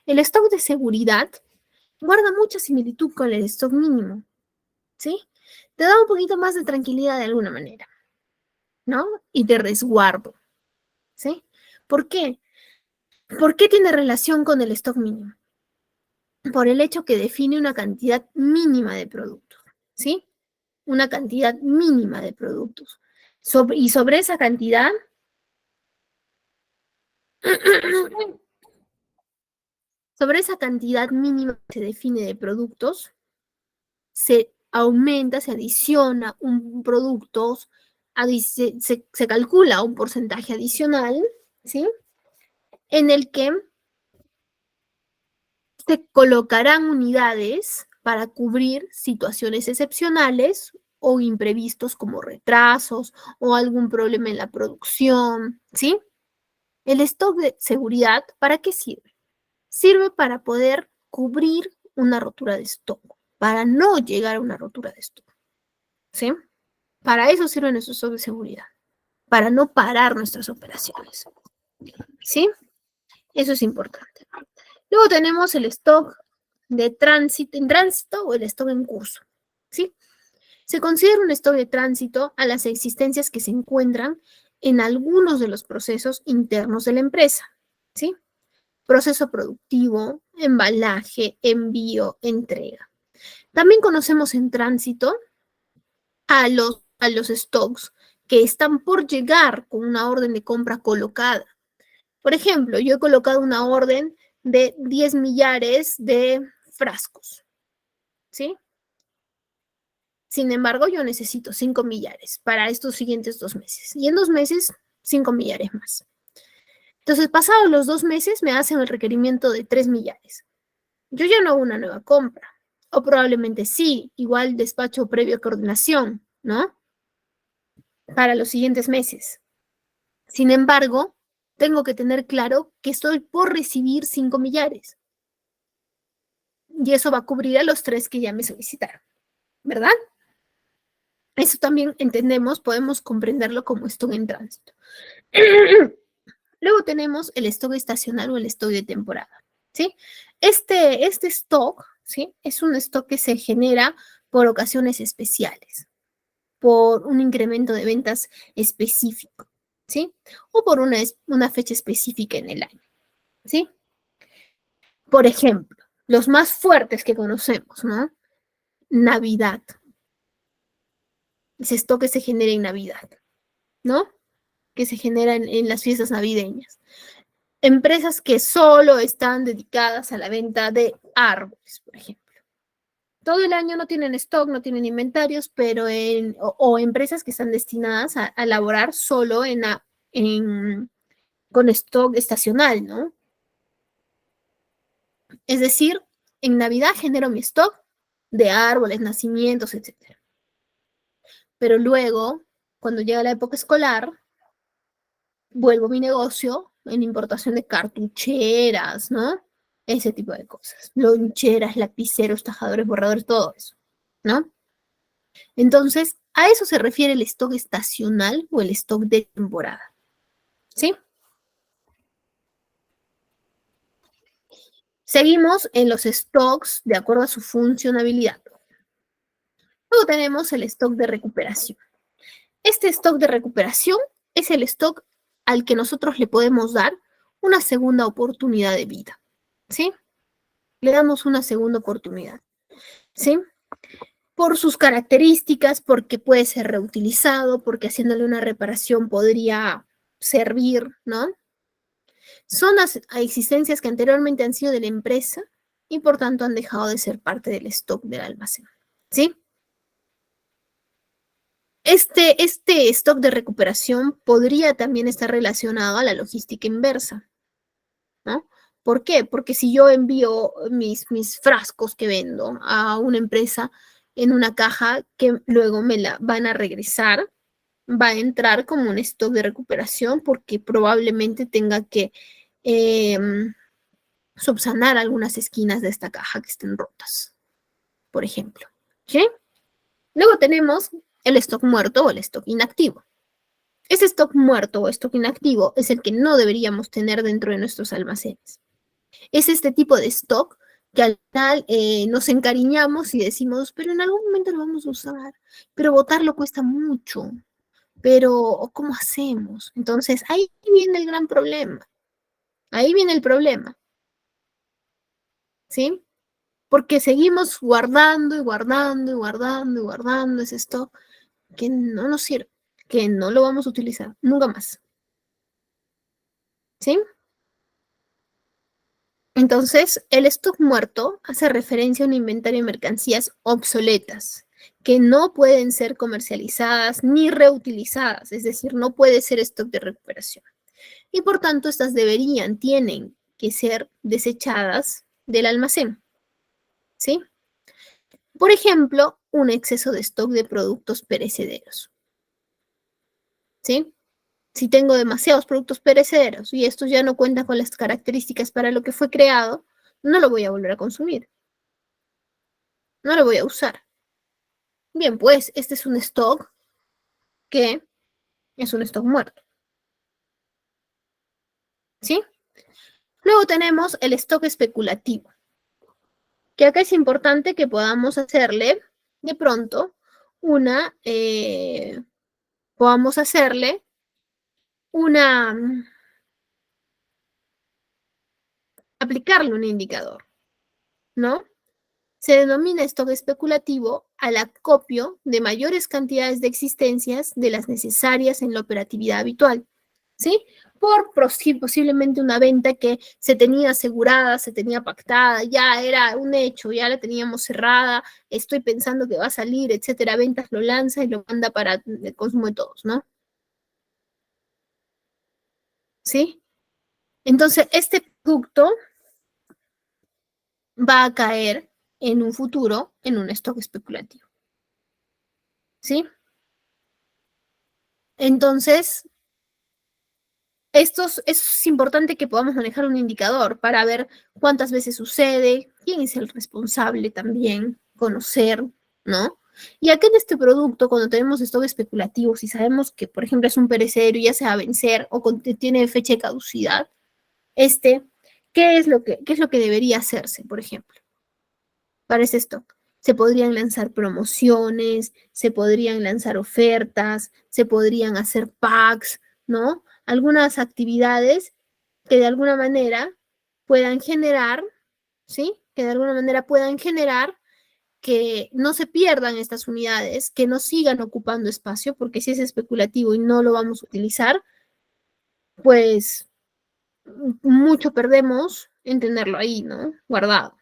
El stock de seguridad guarda mucha similitud con el stock mínimo, ¿sí? Te da un poquito más de tranquilidad de alguna manera, ¿no? Y de resguardo, ¿sí? ¿Por qué? ¿Por qué tiene relación con el stock mínimo? Por el hecho que define una cantidad mínima de productos, ¿sí? Una cantidad mínima de productos. Y sobre esa cantidad, sobre esa cantidad mínima que se define de productos, se aumenta, se adiciona un producto, se calcula un porcentaje adicional, ¿sí? En el que se colocarán unidades para cubrir situaciones excepcionales o imprevistos como retrasos o algún problema en la producción, ¿sí? El stock de seguridad, ¿para qué sirve? Sirve para poder cubrir una rotura de stock, para no llegar a una rotura de stock, ¿sí? Para eso sirve nuestro stock de seguridad, para no parar nuestras operaciones, ¿sí? Eso es importante. Luego tenemos el stock de tránsito, en tránsito o el stock en curso, ¿sí? Se considera un stock de tránsito a las existencias que se encuentran en algunos de los procesos internos de la empresa, ¿sí? Proceso productivo, embalaje, envío, entrega. También conocemos en tránsito a los stocks que están por llegar con una orden de compra colocada. Por ejemplo, yo he colocado una orden de 10 millares de frascos, ¿sí? Sin embargo, yo necesito 5 millares para estos siguientes 2 meses. Y en 2 meses, 5 millares más. Entonces, pasados los 2 meses, me hacen el requerimiento de 3 millares. Yo ya no hago una nueva compra. O probablemente sí, igual despacho previo a coordinación, ¿no? Para los siguientes meses. Sin embargo, tengo que tener claro que estoy por recibir 5 millares. Y eso va a cubrir a los 3 que ya me solicitaron, ¿verdad? Eso también entendemos, podemos comprenderlo como stock en tránsito. Luego tenemos el stock estacional o el stock de temporada, ¿sí? Este stock, ¿sí? Es un stock que se genera por ocasiones especiales, por un incremento de ventas específico, ¿sí? O por una fecha específica en el año, ¿sí? Por ejemplo, los más fuertes que conocemos, ¿no? Navidad. Ese stock que se genera en Navidad, ¿no? Que se genera en las fiestas navideñas. Empresas que solo están dedicadas a la venta de árboles, por ejemplo. Todo el año no tienen stock, no tienen inventarios, pero o empresas que están destinadas a elaborar solo con stock estacional, ¿no? Es decir, en Navidad genero mi stock de árboles, nacimientos, etc. Pero luego, cuando llega la época escolar, vuelvo mi negocio en importación de cartucheras, ¿no? Ese tipo de cosas. Loncheras, lapiceros, tajadores, borradores, todo eso, ¿no? Entonces, a eso se refiere el stock estacional o el stock de temporada, ¿sí? Seguimos en los stocks de acuerdo a su funcionalidad. Luego tenemos el stock de recuperación. Este stock de recuperación es el stock al que nosotros le podemos dar una segunda oportunidad de vida, ¿sí? Le damos una segunda oportunidad, ¿sí? Por sus características, porque puede ser reutilizado, porque haciéndole una reparación podría servir, ¿no? Son existencias que anteriormente han sido de la empresa y por tanto han dejado de ser parte del stock del almacén, ¿sí? Este stock de recuperación podría también estar relacionado a la logística inversa, ¿no? ¿Por qué? Porque si yo envío mis frascos que vendo a una empresa en una caja que luego me la van a regresar, va a entrar como un stock de recuperación porque probablemente tenga que eh, subsanar algunas esquinas de esta caja que estén rotas, por ejemplo. ¿Sí? Luego tenemos el stock muerto o el stock inactivo. Ese stock muerto o stock inactivo es el que no deberíamos tener dentro de nuestros almacenes. Es este tipo de stock que al final nos encariñamos y decimos, pero en algún momento lo vamos a usar, pero botarlo cuesta mucho, pero ¿cómo hacemos? Entonces ahí viene el gran problema. Ahí viene el problema, ¿sí? Porque seguimos guardando y guardando y guardando y guardando ese stock que no nos sirve, que no lo vamos a utilizar nunca más, ¿sí? Entonces, el stock muerto hace referencia a un inventario de mercancías obsoletas que no pueden ser comercializadas ni reutilizadas, es decir, no puede ser stock de recuperación. Y por tanto, estas tienen que ser desechadas del almacén, ¿sí? Por ejemplo, un exceso de stock de productos perecederos, ¿sí? Si tengo demasiados productos perecederos y estos ya no cuentan con las características para lo que fue creado, no lo voy a volver a consumir, no lo voy a usar. Bien, pues este es un stock que es un stock muerto, ¿sí? Luego tenemos el stock especulativo, que acá es importante que podamos hacerle de pronto una, podamos hacerle una, aplicarle un indicador, ¿no? Se denomina stock especulativo al acopio de mayores cantidades de existencias de las necesarias en la operatividad habitual, ¿sí? Por posiblemente una venta que se tenía asegurada, se tenía pactada, ya era un hecho, ya la teníamos cerrada, estoy pensando que va a salir, etcétera, ventas lo lanza y lo manda para el consumo de todos, ¿no? ¿Sí? Entonces, este producto va a caer en un futuro en un stock especulativo, ¿sí? Entonces, es importante que podamos manejar un indicador para ver cuántas veces sucede, quién es el responsable también, conocer, ¿no? Y aquí en este producto, cuando tenemos stock especulativo, si sabemos que, por ejemplo, es un perecedero y ya se va a vencer o tiene fecha de caducidad, este, qué es lo que debería hacerse, por ejemplo, para ese stock? Se podrían lanzar promociones, se podrían lanzar ofertas, se podrían hacer packs, ¿no? Algunas actividades que de alguna manera puedan generar, ¿sí? Que de alguna manera puedan generar que no se pierdan estas unidades, que no sigan ocupando espacio, porque si es especulativo y no lo vamos a utilizar, pues mucho perdemos en tenerlo ahí, ¿no? Guardado.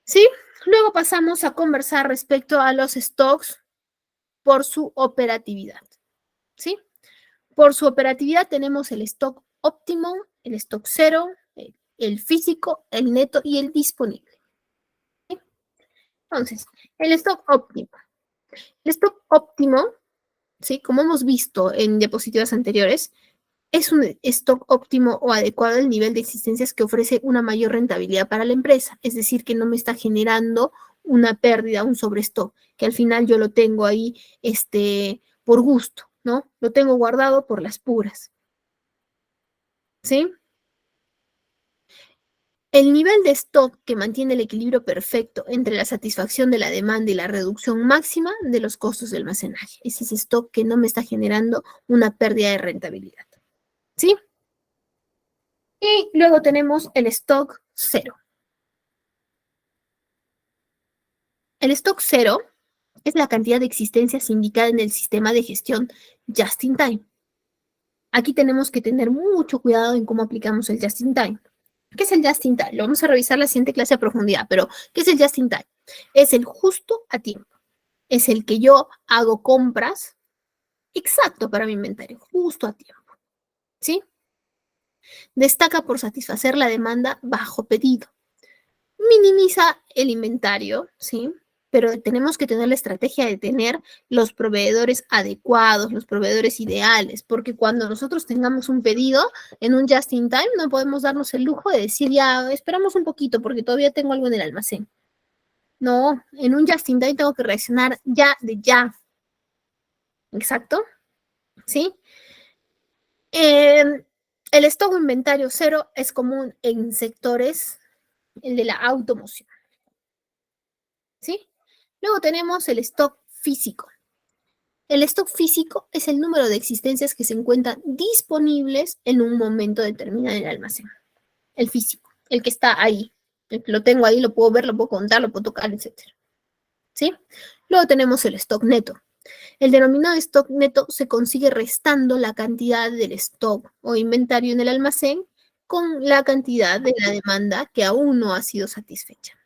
¿Sí? Luego pasamos a conversar respecto a los stocks por su operatividad, ¿sí? Por su operatividad tenemos el stock óptimo, el stock cero, el físico, el neto y el disponible. ¿Sí? Entonces, el stock óptimo. El stock óptimo, ¿sí? Como hemos visto en diapositivas anteriores, es un stock óptimo o adecuado al nivel de existencias que ofrece una mayor rentabilidad para la empresa, es decir, que no me está generando una pérdida, un sobrestock, que al final yo lo tengo ahí por gusto, ¿no? Lo tengo guardado por las puras, ¿sí? El nivel de stock que mantiene el equilibrio perfecto entre la satisfacción de la demanda y la reducción máxima de los costos de almacenaje. Es ese stock que no me está generando una pérdida de rentabilidad, ¿sí? Y luego tenemos el stock cero. El stock cero es la cantidad de existencias indicada en el sistema de gestión just in time. Aquí tenemos que tener mucho cuidado en cómo aplicamos el just in time. ¿Qué es el just in time? Lo vamos a revisar la siguiente clase a profundidad, pero ¿qué es el just in time? Es el justo a tiempo. Es el que yo hago compras exacto para mi inventario, justo a tiempo. ¿Sí? Destaca por satisfacer la demanda bajo pedido. Minimiza el inventario, ¿sí? Pero tenemos que tener la estrategia de tener los proveedores adecuados, los proveedores ideales, porque cuando nosotros tengamos un pedido en un just in time, no podemos darnos el lujo de decir, ya, esperamos un poquito porque todavía tengo algo en el almacén. No, en un just in time tengo que reaccionar ya de ya. ¿Exacto? ¿Sí? El stock o inventario cero es común en sectores, el de la automoción. ¿Sí? Luego tenemos el stock físico. El stock físico es el número de existencias que se encuentran disponibles en un momento determinado en el almacén. El físico, el que está ahí. El que lo tengo ahí, lo puedo ver, lo puedo contar, lo puedo tocar, etc. ¿Sí? Luego tenemos el stock neto. El denominado stock neto se consigue restando la cantidad del stock o inventario en el almacén con la cantidad de la demanda que aún no ha sido satisfecha.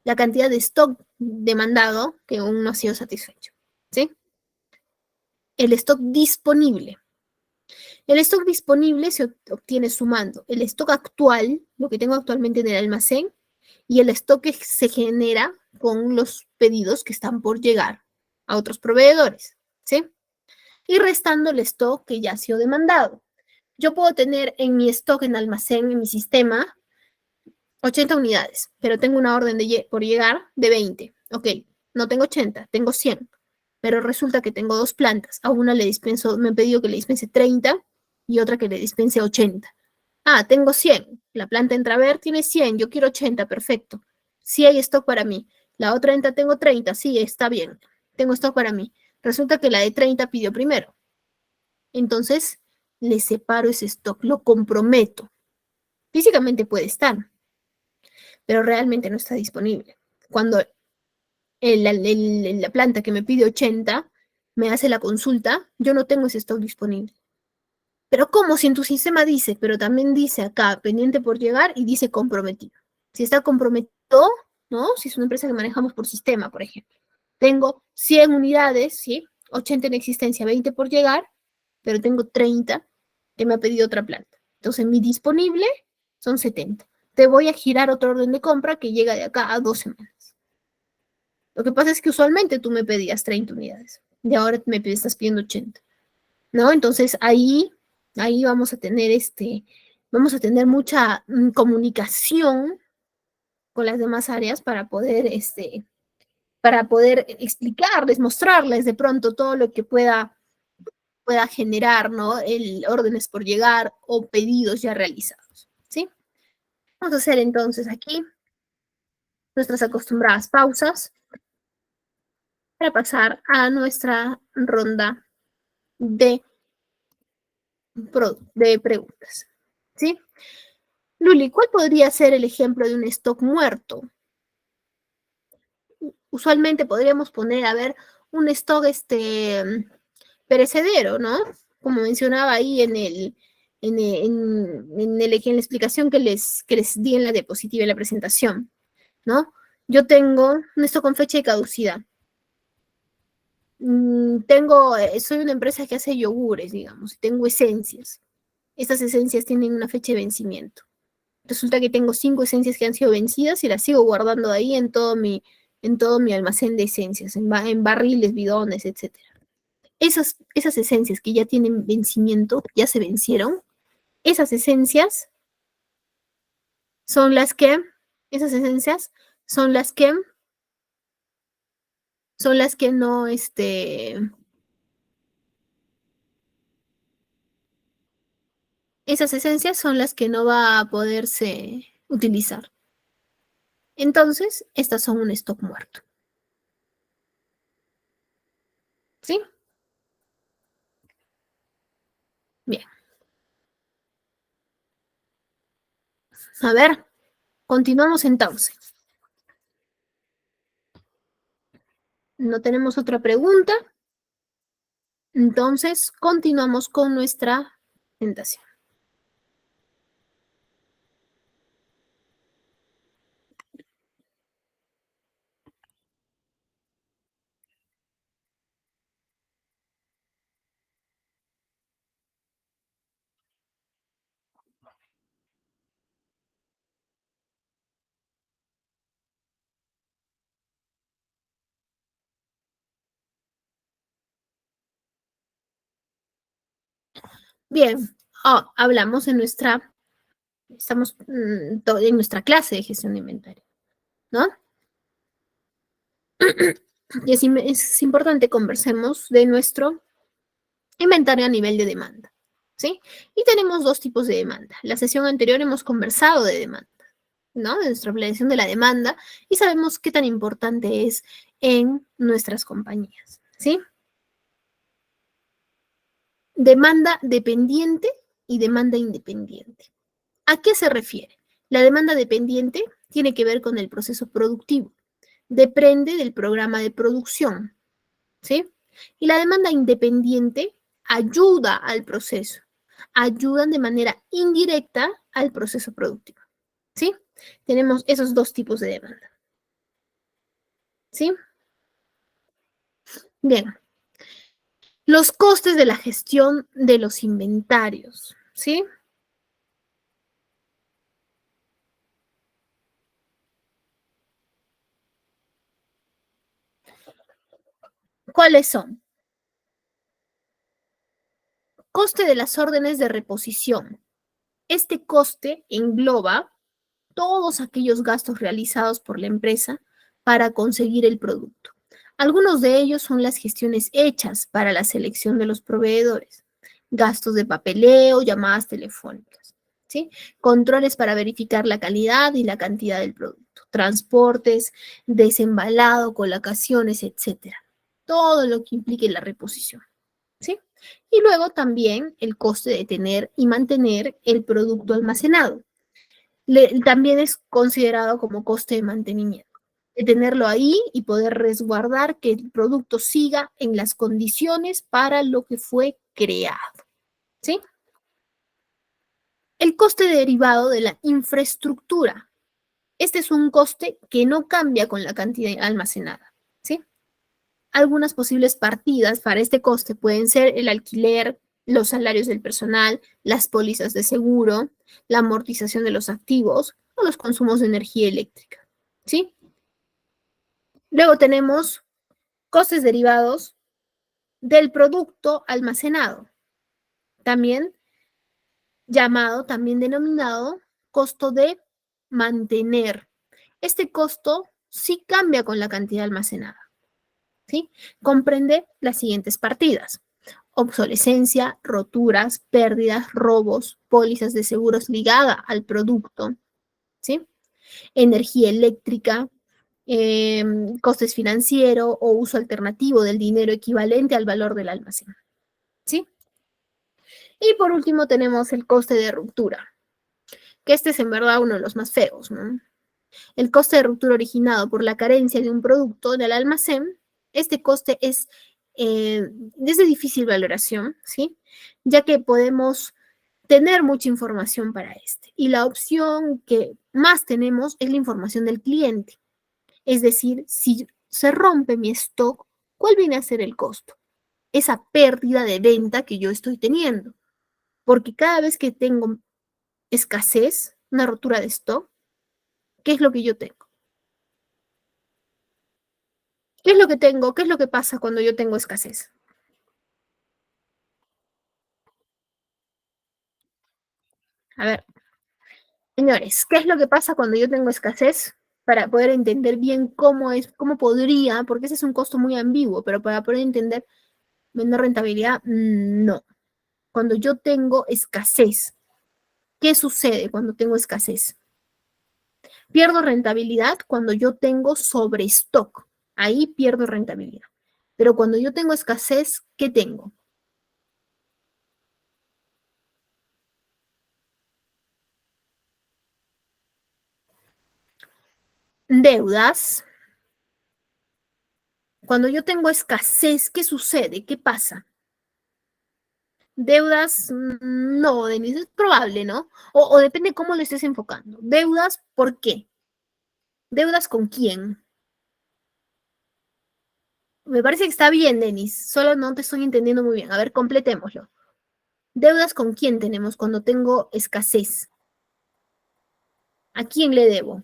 La cantidad de stock demandado que aún no ha sido satisfecho. ¿Sí? El stock disponible. El stock disponible se obtiene sumando el stock actual, lo que tengo actualmente en el almacén, y el stock que se genera con los pedidos que están por llegar a otros proveedores, ¿sí? Y restando el stock que ya ha sido demandado. Yo puedo tener en mi stock en almacén, en mi sistema, 80 unidades, pero tengo una orden por llegar de 20. Ok, no tengo 80, tengo 100. Pero resulta que tengo dos plantas. A una le dispenso, me he pedido que le dispense 30 y otra que le dispense 80. Ah, tengo 100. La planta entra a ver, tiene 100, yo quiero 80, perfecto. Sí hay stock para mí. La otra entra, tengo 30, sí, está bien. Tengo stock para mí. Resulta que la de 30 pidió primero. Entonces, le separo ese stock, lo comprometo. Físicamente puede estar, pero realmente no está disponible. Cuando la planta que me pide 80 me hace la consulta, yo no tengo ese stock disponible. Pero ¿cómo? Si en tu sistema dice, pero también dice acá, pendiente por llegar y dice comprometido. Si está comprometido, ¿no? Si es una empresa que manejamos por sistema, por ejemplo. Tengo 100 unidades, ¿sí? 80 en existencia, 20 por llegar, pero tengo 30 que me ha pedido otra planta. Entonces, mi disponible son 70. Te voy a girar otro orden de compra que llega de acá a 2 semanas. Lo que pasa es que usualmente tú me pedías 30 unidades y ahora estás pidiendo 80, ¿no? Entonces, ahí vamos a tener mucha comunicación con las demás áreas para poder explicarles, mostrarles de pronto todo lo que pueda generar, ¿no? Órdenes por llegar o pedidos ya realizados, ¿sí? Vamos a hacer entonces aquí nuestras acostumbradas pausas para pasar a nuestra ronda de, de preguntas, ¿sí? Luli, ¿cuál podría ser el ejemplo de un stock muerto? Usualmente podríamos poner, a ver, un stock perecedero, ¿no? Como mencionaba ahí en la explicación que les di en la diapositiva de la presentación, ¿no? Yo tengo un stock con fecha de caducidad. Soy una empresa que hace yogures, digamos, tengo esencias. Estas esencias tienen una fecha de vencimiento. Resulta que tengo 5 esencias que han sido vencidas y las sigo guardando ahí en todo mi almacén de esencias, en barriles, bidones, etc. Esas esencias que ya tienen vencimiento, ya se vencieron, esas esencias son las que, esas esencias son las que, son las que no, esas esencias son las que no va a poderse utilizar. Entonces, estas son un stock muerto. ¿Sí? Bien. A ver, continuamos entonces. No tenemos otra pregunta. Entonces, continuamos con nuestra presentación. Bien, hablamos estamos en nuestra clase de gestión de inventario, ¿no? Y es importante conversemos de nuestro inventario a nivel de demanda, ¿sí? Y tenemos dos tipos de demanda. La sesión anterior hemos conversado de demanda, ¿no? De nuestra planeación de la demanda y sabemos qué tan importante es en nuestras compañías, ¿sí? demanda dependiente y demanda independiente. ¿A qué se refiere? La demanda dependiente tiene que ver con el proceso productivo, depende del programa de producción, ¿sí? Y la demanda independiente ayuda al proceso, ayudan de manera indirecta al proceso productivo, ¿sí? Tenemos esos dos tipos de demanda, ¿sí? Bien, los costes de la gestión de los inventarios, ¿sí? ¿Cuáles son? Coste de las órdenes de reposición. Este coste engloba todos aquellos gastos realizados por la empresa para conseguir el producto. Algunos de ellos son las gestiones hechas para la selección de los proveedores, gastos de papeleo, llamadas telefónicas, ¿sí? Controles para verificar la calidad y la cantidad del producto, transportes, desembalado, colocaciones, etcétera. Todo lo que implique la reposición, ¿sí? Y luego también el coste de tener y mantener el producto almacenado también es considerado como coste de mantenimiento. De tenerlo ahí y poder resguardar que el producto siga en las condiciones para lo que fue creado. ¿Sí? El coste derivado de la infraestructura. Este es un coste que no cambia con la cantidad almacenada. ¿Sí? Algunas posibles partidas para este coste pueden ser el alquiler, los salarios del personal, las pólizas de seguro, la amortización de los activos o los consumos de energía eléctrica. ¿Sí? Luego tenemos costes derivados del producto almacenado, también llamado, también denominado costo de mantener. Este costo sí cambia con la cantidad almacenada. ¿Sí? Comprende las siguientes partidas: obsolescencia, roturas, pérdidas, robos, pólizas de seguros ligada al producto, ¿sí? Energía eléctrica, costes financieros o uso alternativo del dinero equivalente al valor del almacén, ¿sí? Y por último tenemos el coste de ruptura, que este es en verdad uno de los más feos, ¿no? El coste de ruptura originado por la carencia de un producto del almacén, este coste es de difícil valoración, ¿sí? Ya que podemos tener mucha información para este. Y la opción que más tenemos es la información del cliente. Es decir, si se rompe mi stock, ¿cuál viene a ser el costo? Esa pérdida de venta que yo estoy teniendo. Porque cada vez que tengo escasez, una rotura de stock, ¿qué es lo que yo tengo? ¿Qué es lo que tengo? ¿Qué es lo que pasa cuando yo tengo escasez? A ver, señores, ¿qué es lo que pasa cuando yo tengo escasez? Para poder entender bien cómo es, cómo podría, porque ese es un costo muy ambiguo, pero para poder entender menor rentabilidad, no. Cuando yo tengo escasez, ¿qué sucede cuando tengo escasez? Pierdo rentabilidad cuando yo tengo sobrestock. Ahí pierdo rentabilidad. Pero cuando yo tengo escasez, ¿qué tengo? Deudas. Cuando yo tengo escasez, ¿qué sucede? ¿Qué pasa? Deudas, no, Denise, es probable, ¿no? O depende cómo lo estés enfocando. Deudas, ¿por qué? ¿Deudas con quién? Me parece que está bien, Denis, solo no te estoy entendiendo muy bien. A ver, completémoslo. ¿Deudas con quién tenemos cuando tengo escasez? ¿A quién le debo?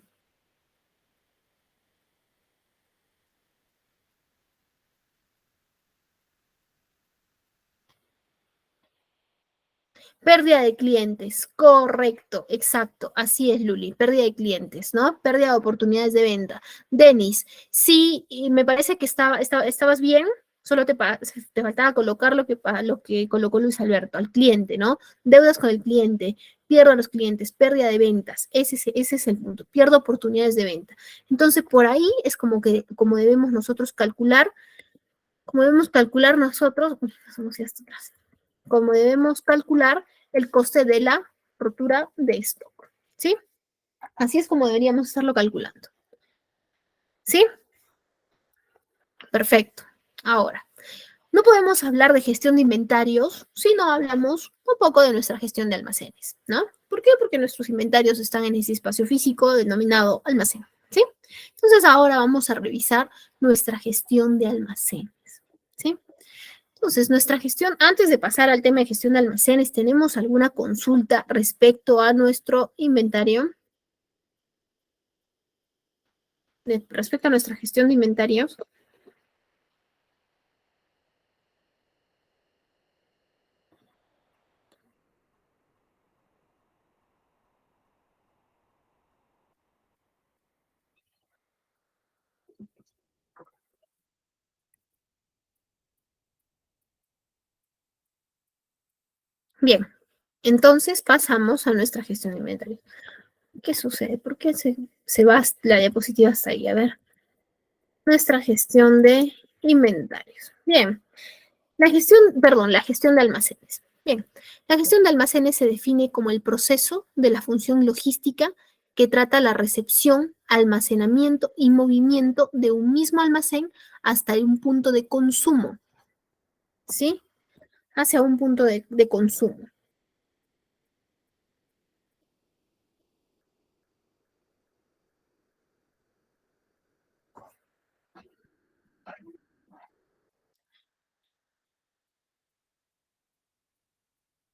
Pérdida de clientes, correcto, exacto, así es, Luli, pérdida de clientes, ¿no? Pérdida de oportunidades de venta. Denis, sí, y me parece que estabas bien, solo te faltaba colocar lo que colocó Luis Alberto, al cliente, ¿no? Deudas con el cliente, pierdo a los clientes, pérdida de ventas, ese es el punto, pierdo oportunidades de venta. Entonces, por ahí es como debemos nosotros calcular, como debemos calcular nosotros, uy, somos ya hasta atrás. como debemos calcular el coste de la rotura de stock, ¿sí? Así es como deberíamos estarlo calculando, ¿sí? Perfecto. Ahora, no podemos hablar de gestión de inventarios si no hablamos un poco de nuestra gestión de almacenes, ¿no? ¿Por qué? Porque nuestros inventarios están en ese espacio físico denominado almacén, ¿sí? Entonces ahora vamos a revisar nuestra gestión de almacenes, ¿sí? Entonces, nuestra gestión, antes de pasar al tema de gestión de almacenes, ¿tenemos alguna consulta respecto a nuestro inventario? Respecto a nuestra gestión de inventarios. Bien, entonces pasamos a nuestra gestión de inventario. ¿Qué sucede? ¿Por qué se va la diapositiva hasta ahí? A ver, nuestra gestión de inventarios. Bien, la gestión de almacenes. Bien, la gestión de almacenes se define como el proceso de la función logística que trata la recepción, almacenamiento y movimiento de un mismo almacén hasta un punto de consumo, ¿sí? Hacia un punto de consumo.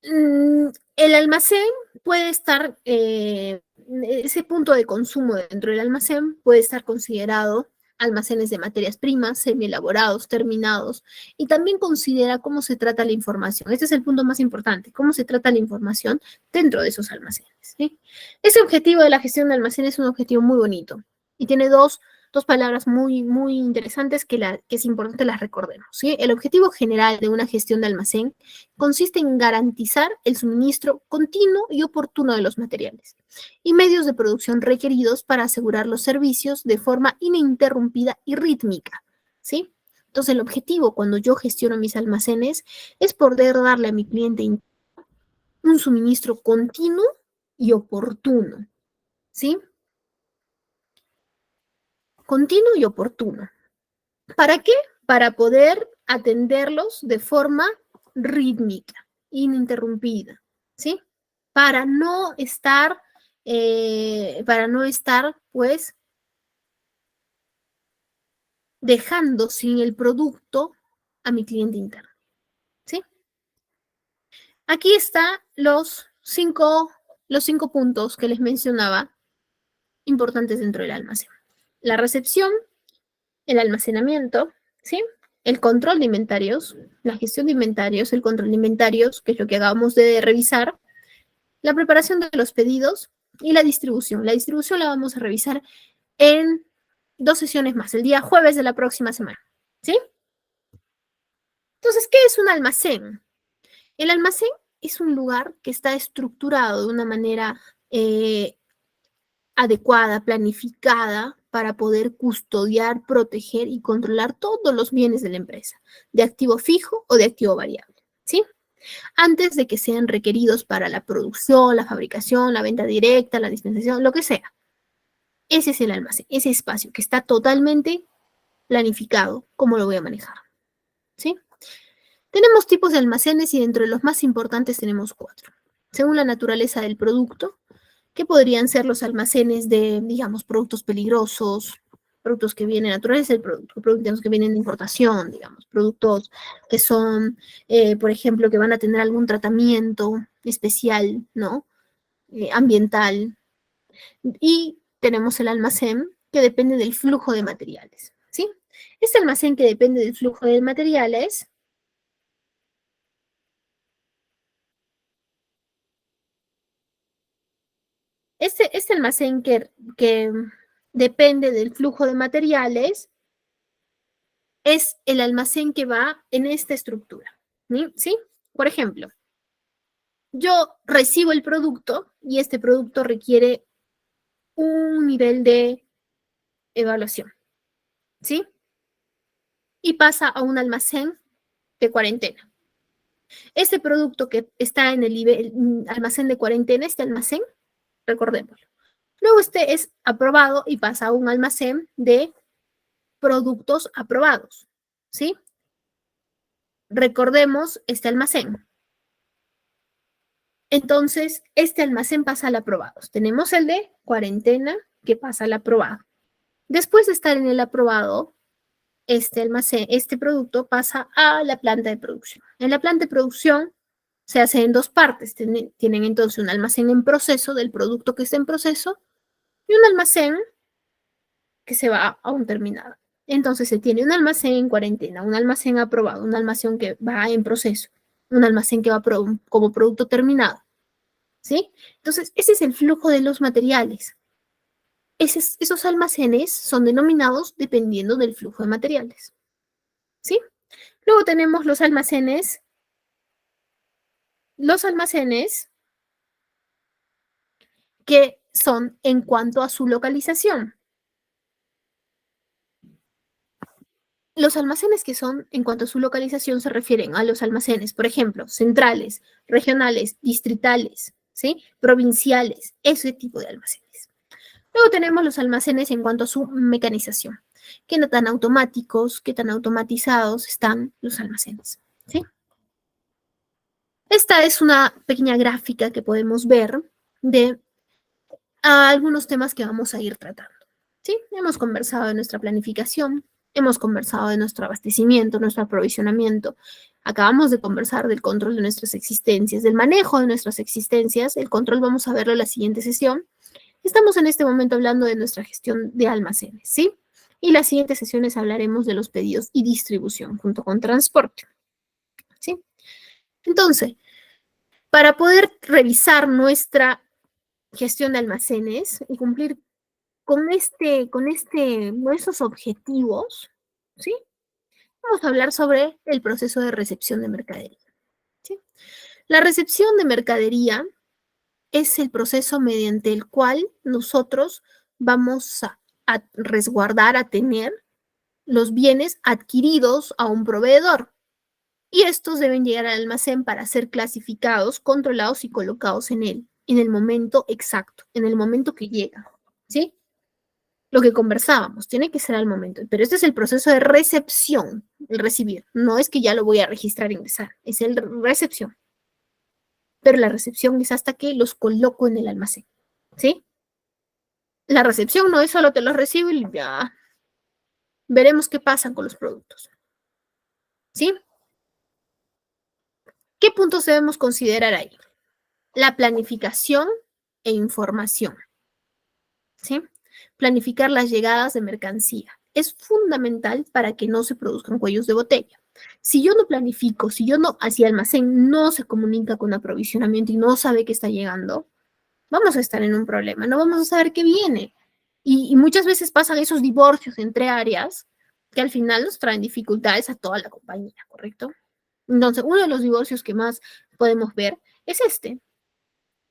El almacén puede estar, ese punto de consumo dentro del almacén puede estar considerado almacenes de materias primas, semi-elaborados, terminados, y también considera cómo se trata la información. Este es el punto más importante, cómo se trata la información dentro de esos almacenes, ¿sí? Ese objetivo de la gestión de almacenes es un objetivo muy bonito y tiene dos palabras muy interesantes que es importante las recordemos, ¿sí? El objetivo general de una gestión de almacén consiste en garantizar el suministro continuo y oportuno de los materiales y medios de producción requeridos para asegurar los servicios de forma ininterrumpida y rítmica, ¿sí? Entonces, el objetivo cuando yo gestiono mis almacenes es poder darle a mi cliente un suministro continuo y oportuno, ¿sí? Continuo y oportuno. ¿Para qué? Para poder atenderlos de forma rítmica, ininterrumpida, ¿sí? Para no estar, pues, dejando sin el producto a mi cliente interno, ¿sí? Aquí están los cinco puntos que les mencionaba importantes dentro del almacén. La recepción, el almacenamiento, ¿sí? El control de inventarios, la gestión de inventarios, el control de inventarios, que es lo que acabamos de revisar, la preparación de los pedidos y la distribución. La distribución la vamos a revisar en 2 sesiones más, el día jueves de la próxima semana, ¿sí? Entonces, ¿qué es un almacén? El almacén es un lugar que está estructurado de una manera adecuada, planificada, para poder custodiar, proteger y controlar todos los bienes de la empresa, de activo fijo o de activo variable, ¿sí? Antes de que sean requeridos para la producción, la fabricación, la venta directa, la dispensación, lo que sea. Ese es el almacén, ese espacio que está totalmente planificado, cómo lo voy a manejar, ¿sí? Tenemos tipos de almacenes y dentro de los más importantes tenemos 4. Según la naturaleza del producto, que podrían ser los almacenes de, digamos, productos peligrosos, productos que vienen naturales del producto, productos que vienen de importación, digamos, productos que son, por ejemplo, que van a tener algún tratamiento especial, ¿no? Ambiental. Y tenemos el almacén que depende del flujo de materiales, ¿sí? Este almacén que depende del flujo de materiales, este almacén que depende del flujo de materiales es el almacén que va en esta estructura, ¿sí? Por ejemplo, yo recibo el producto y este producto requiere un nivel de evaluación, ¿sí? Y pasa a un almacén de cuarentena. Este producto que está en el almacén de cuarentena, este almacén, recordémoslo. Luego este es aprobado y pasa a un almacén de productos aprobados, ¿sí? Recordemos este almacén. Entonces, este almacén pasa al aprobado. Tenemos el de cuarentena que pasa al aprobado. Después de estar en el aprobado, este almacén, este producto pasa a la planta de producción. En la planta de producción se hace en dos partes. Tienen entonces un almacén en proceso del producto que está en proceso y un almacén que se va a un terminado. Entonces se tiene un almacén en cuarentena, un almacén aprobado, un almacén que va en proceso, un almacén que va como producto terminado. ¿Sí? Entonces, ese es el flujo de los materiales. Esos almacenes son denominados dependiendo del flujo de materiales. ¿Sí? Luego tenemos los almacenes que son en cuanto a su localización. Los almacenes que son en cuanto a su localización se refieren a los almacenes, por ejemplo, centrales, regionales, distritales, ¿sí? Provinciales, ese tipo de almacenes. Luego tenemos los almacenes en cuanto a su mecanización. ¿Qué tan automáticos, qué tan automatizados están los almacenes? ¿Sí? Esta es una pequeña gráfica que podemos ver de algunos temas que vamos a ir tratando. ¿Sí? Hemos conversado de nuestra planificación, hemos conversado de nuestro abastecimiento, nuestro aprovisionamiento. Acabamos de conversar del control de nuestras existencias, del manejo de nuestras existencias. El control vamos a verlo en la siguiente sesión. Estamos en este momento hablando de nuestra gestión de almacenes, ¿sí? Y las siguientes sesiones hablaremos de los pedidos y distribución junto con transporte, ¿sí? Entonces, para poder revisar nuestra gestión de almacenes y cumplir con nuestros objetivos, ¿sí? Vamos a hablar sobre el proceso de recepción de mercadería, ¿sí? La recepción de mercadería es el proceso mediante el cual nosotros vamos a resguardar, a tener los bienes adquiridos a un proveedor. Y estos deben llegar al almacén para ser clasificados, controlados y colocados en él, en el momento exacto, en el momento que llega, ¿sí? Lo que conversábamos, tiene que ser al momento, pero este es el proceso de recepción, el recibir, no es que ya lo voy a registrar e ingresar, es el recepción. Pero la recepción es hasta que los coloco en el almacén, ¿sí? La recepción no es solo te los recibo y ya veremos qué pasa con los productos, ¿sí? ¿Qué puntos debemos considerar ahí? La planificación e información, ¿sí? Planificar las llegadas de mercancía es fundamental para que no se produzcan cuellos de botella. Si yo no planifico, si el almacén no se comunica con aprovisionamiento y no sabe que está llegando, vamos a estar en un problema, no vamos a saber qué viene. Y muchas veces pasan esos divorcios entre áreas que al final nos traen dificultades a toda la compañía, ¿correcto? Entonces, uno de los divorcios que más podemos ver es este,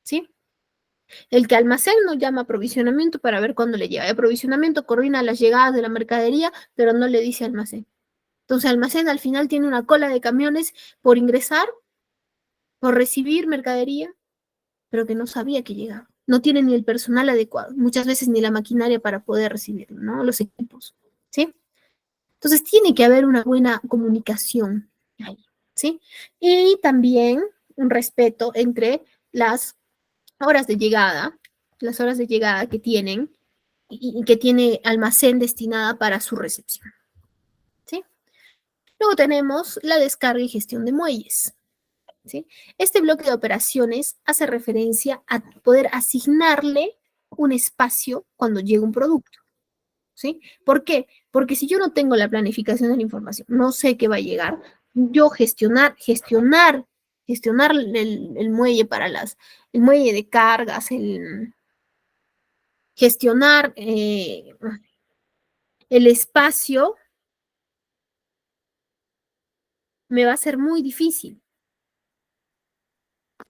¿sí? El que almacén no llama aprovisionamiento para ver cuándo le llega. El aprovisionamiento coordina las llegadas de la mercadería, pero no le dice almacén. Entonces, almacén al final tiene una cola de camiones por ingresar, por recibir mercadería, pero que no sabía que llegaba. No tiene ni el personal adecuado, muchas veces ni la maquinaria para poder recibirlo, ¿no? Los equipos, ¿sí? Entonces, tiene que haber una buena comunicación ahí, ¿sí? Y también un respeto entre las horas de llegada, las horas de llegada que tienen y que tiene almacén destinada para su recepción, ¿sí? Luego tenemos la descarga y gestión de muelles, ¿sí? Este bloque de operaciones hace referencia a poder asignarle un espacio cuando llega un producto, ¿sí? ¿Por qué? Porque si yo no tengo la planificación de la información, no sé qué va a llegar, yo gestionar el muelle el muelle de cargas, gestionar el espacio me va a ser muy difícil.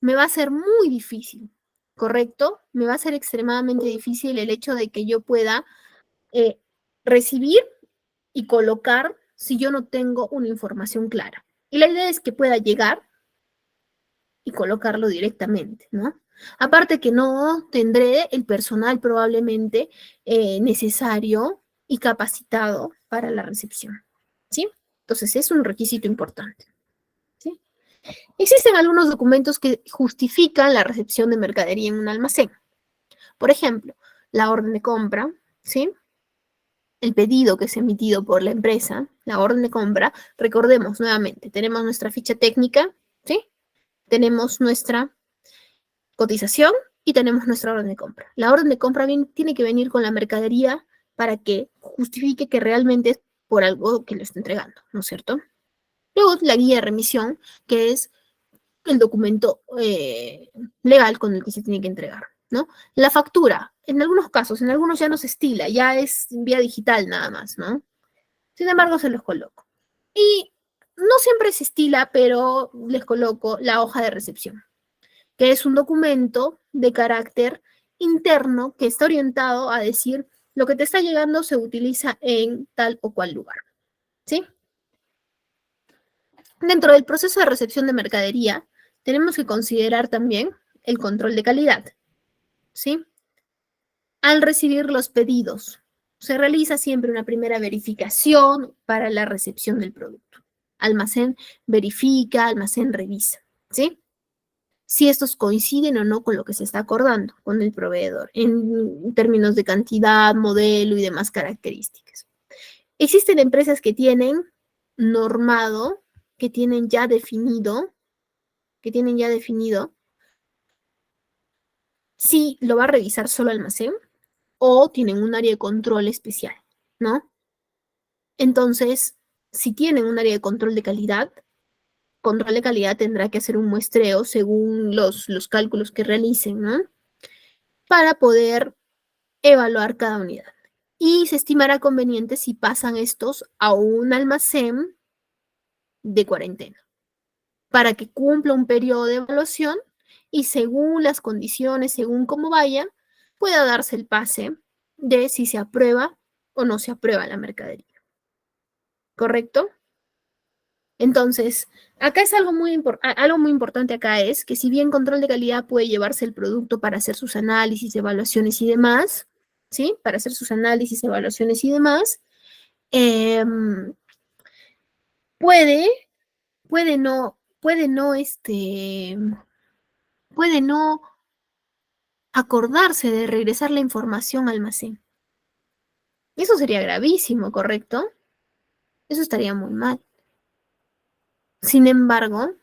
Me va a ser muy difícil, ¿correcto? Me va a ser extremadamente difícil el hecho de que yo pueda eh, recibir y colocar si yo no tengo una información clara. Y la idea es que pueda llegar, y colocarlo directamente, ¿no? Aparte que no tendré el personal probablemente necesario y capacitado para la recepción, ¿sí? Entonces es un requisito importante, ¿sí? Existen algunos documentos que justifican la recepción de mercadería en un almacén. Por ejemplo, la orden de compra, ¿sí? El pedido que es emitido por la empresa, la orden de compra, recordemos nuevamente, tenemos nuestra ficha técnica, ¿sí? Tenemos nuestra cotización y tenemos nuestra orden de compra. La orden de compra tiene que venir con la mercadería para que justifique que realmente es por algo que lo está entregando, ¿no es cierto? Luego la guía de remisión, que es el documento legal con el que se tiene que entregar, ¿no? La factura, en algunos casos, en algunos ya no se estila, ya es vía digital nada más, ¿no? Sin embargo, se los coloco. Y no siempre se estila, pero les coloco la hoja de recepción, que es un documento de carácter interno que está orientado a decir lo que te está llegando se utiliza en tal o cual lugar, ¿sí? Dentro del proceso de recepción de mercadería, tenemos que considerar también el control de calidad, ¿sí? Al recibir los pedidos, se realiza siempre una primera verificación para la recepción del producto. Almacén verifica, almacén revisa, ¿sí? Si estos coinciden o no con lo que se está acordando con el proveedor en términos de cantidad, modelo y demás características. Existen empresas que tienen normado, que tienen ya definido si lo va a revisar solo almacén o tienen un área de control especial, ¿no? Entonces, si tienen un área de control de calidad tendrá que hacer un muestreo según los cálculos que realicen, ¿no? Para poder evaluar cada unidad. Y se estimará conveniente si pasan estos a un almacén de cuarentena, para que cumpla un periodo de evaluación y según las condiciones, según cómo vaya, pueda darse el pase de si se aprueba o no se aprueba la mercadería. ¿Correcto? Entonces, acá es algo muy importante acá es que si bien control de calidad puede llevarse el producto para hacer sus análisis, evaluaciones y demás, ¿sí? Para hacer sus análisis, evaluaciones y demás, eh, puede, puede no acordarse de regresar la información al almacén. Eso sería gravísimo, ¿correcto? Eso estaría muy mal. Sin embargo,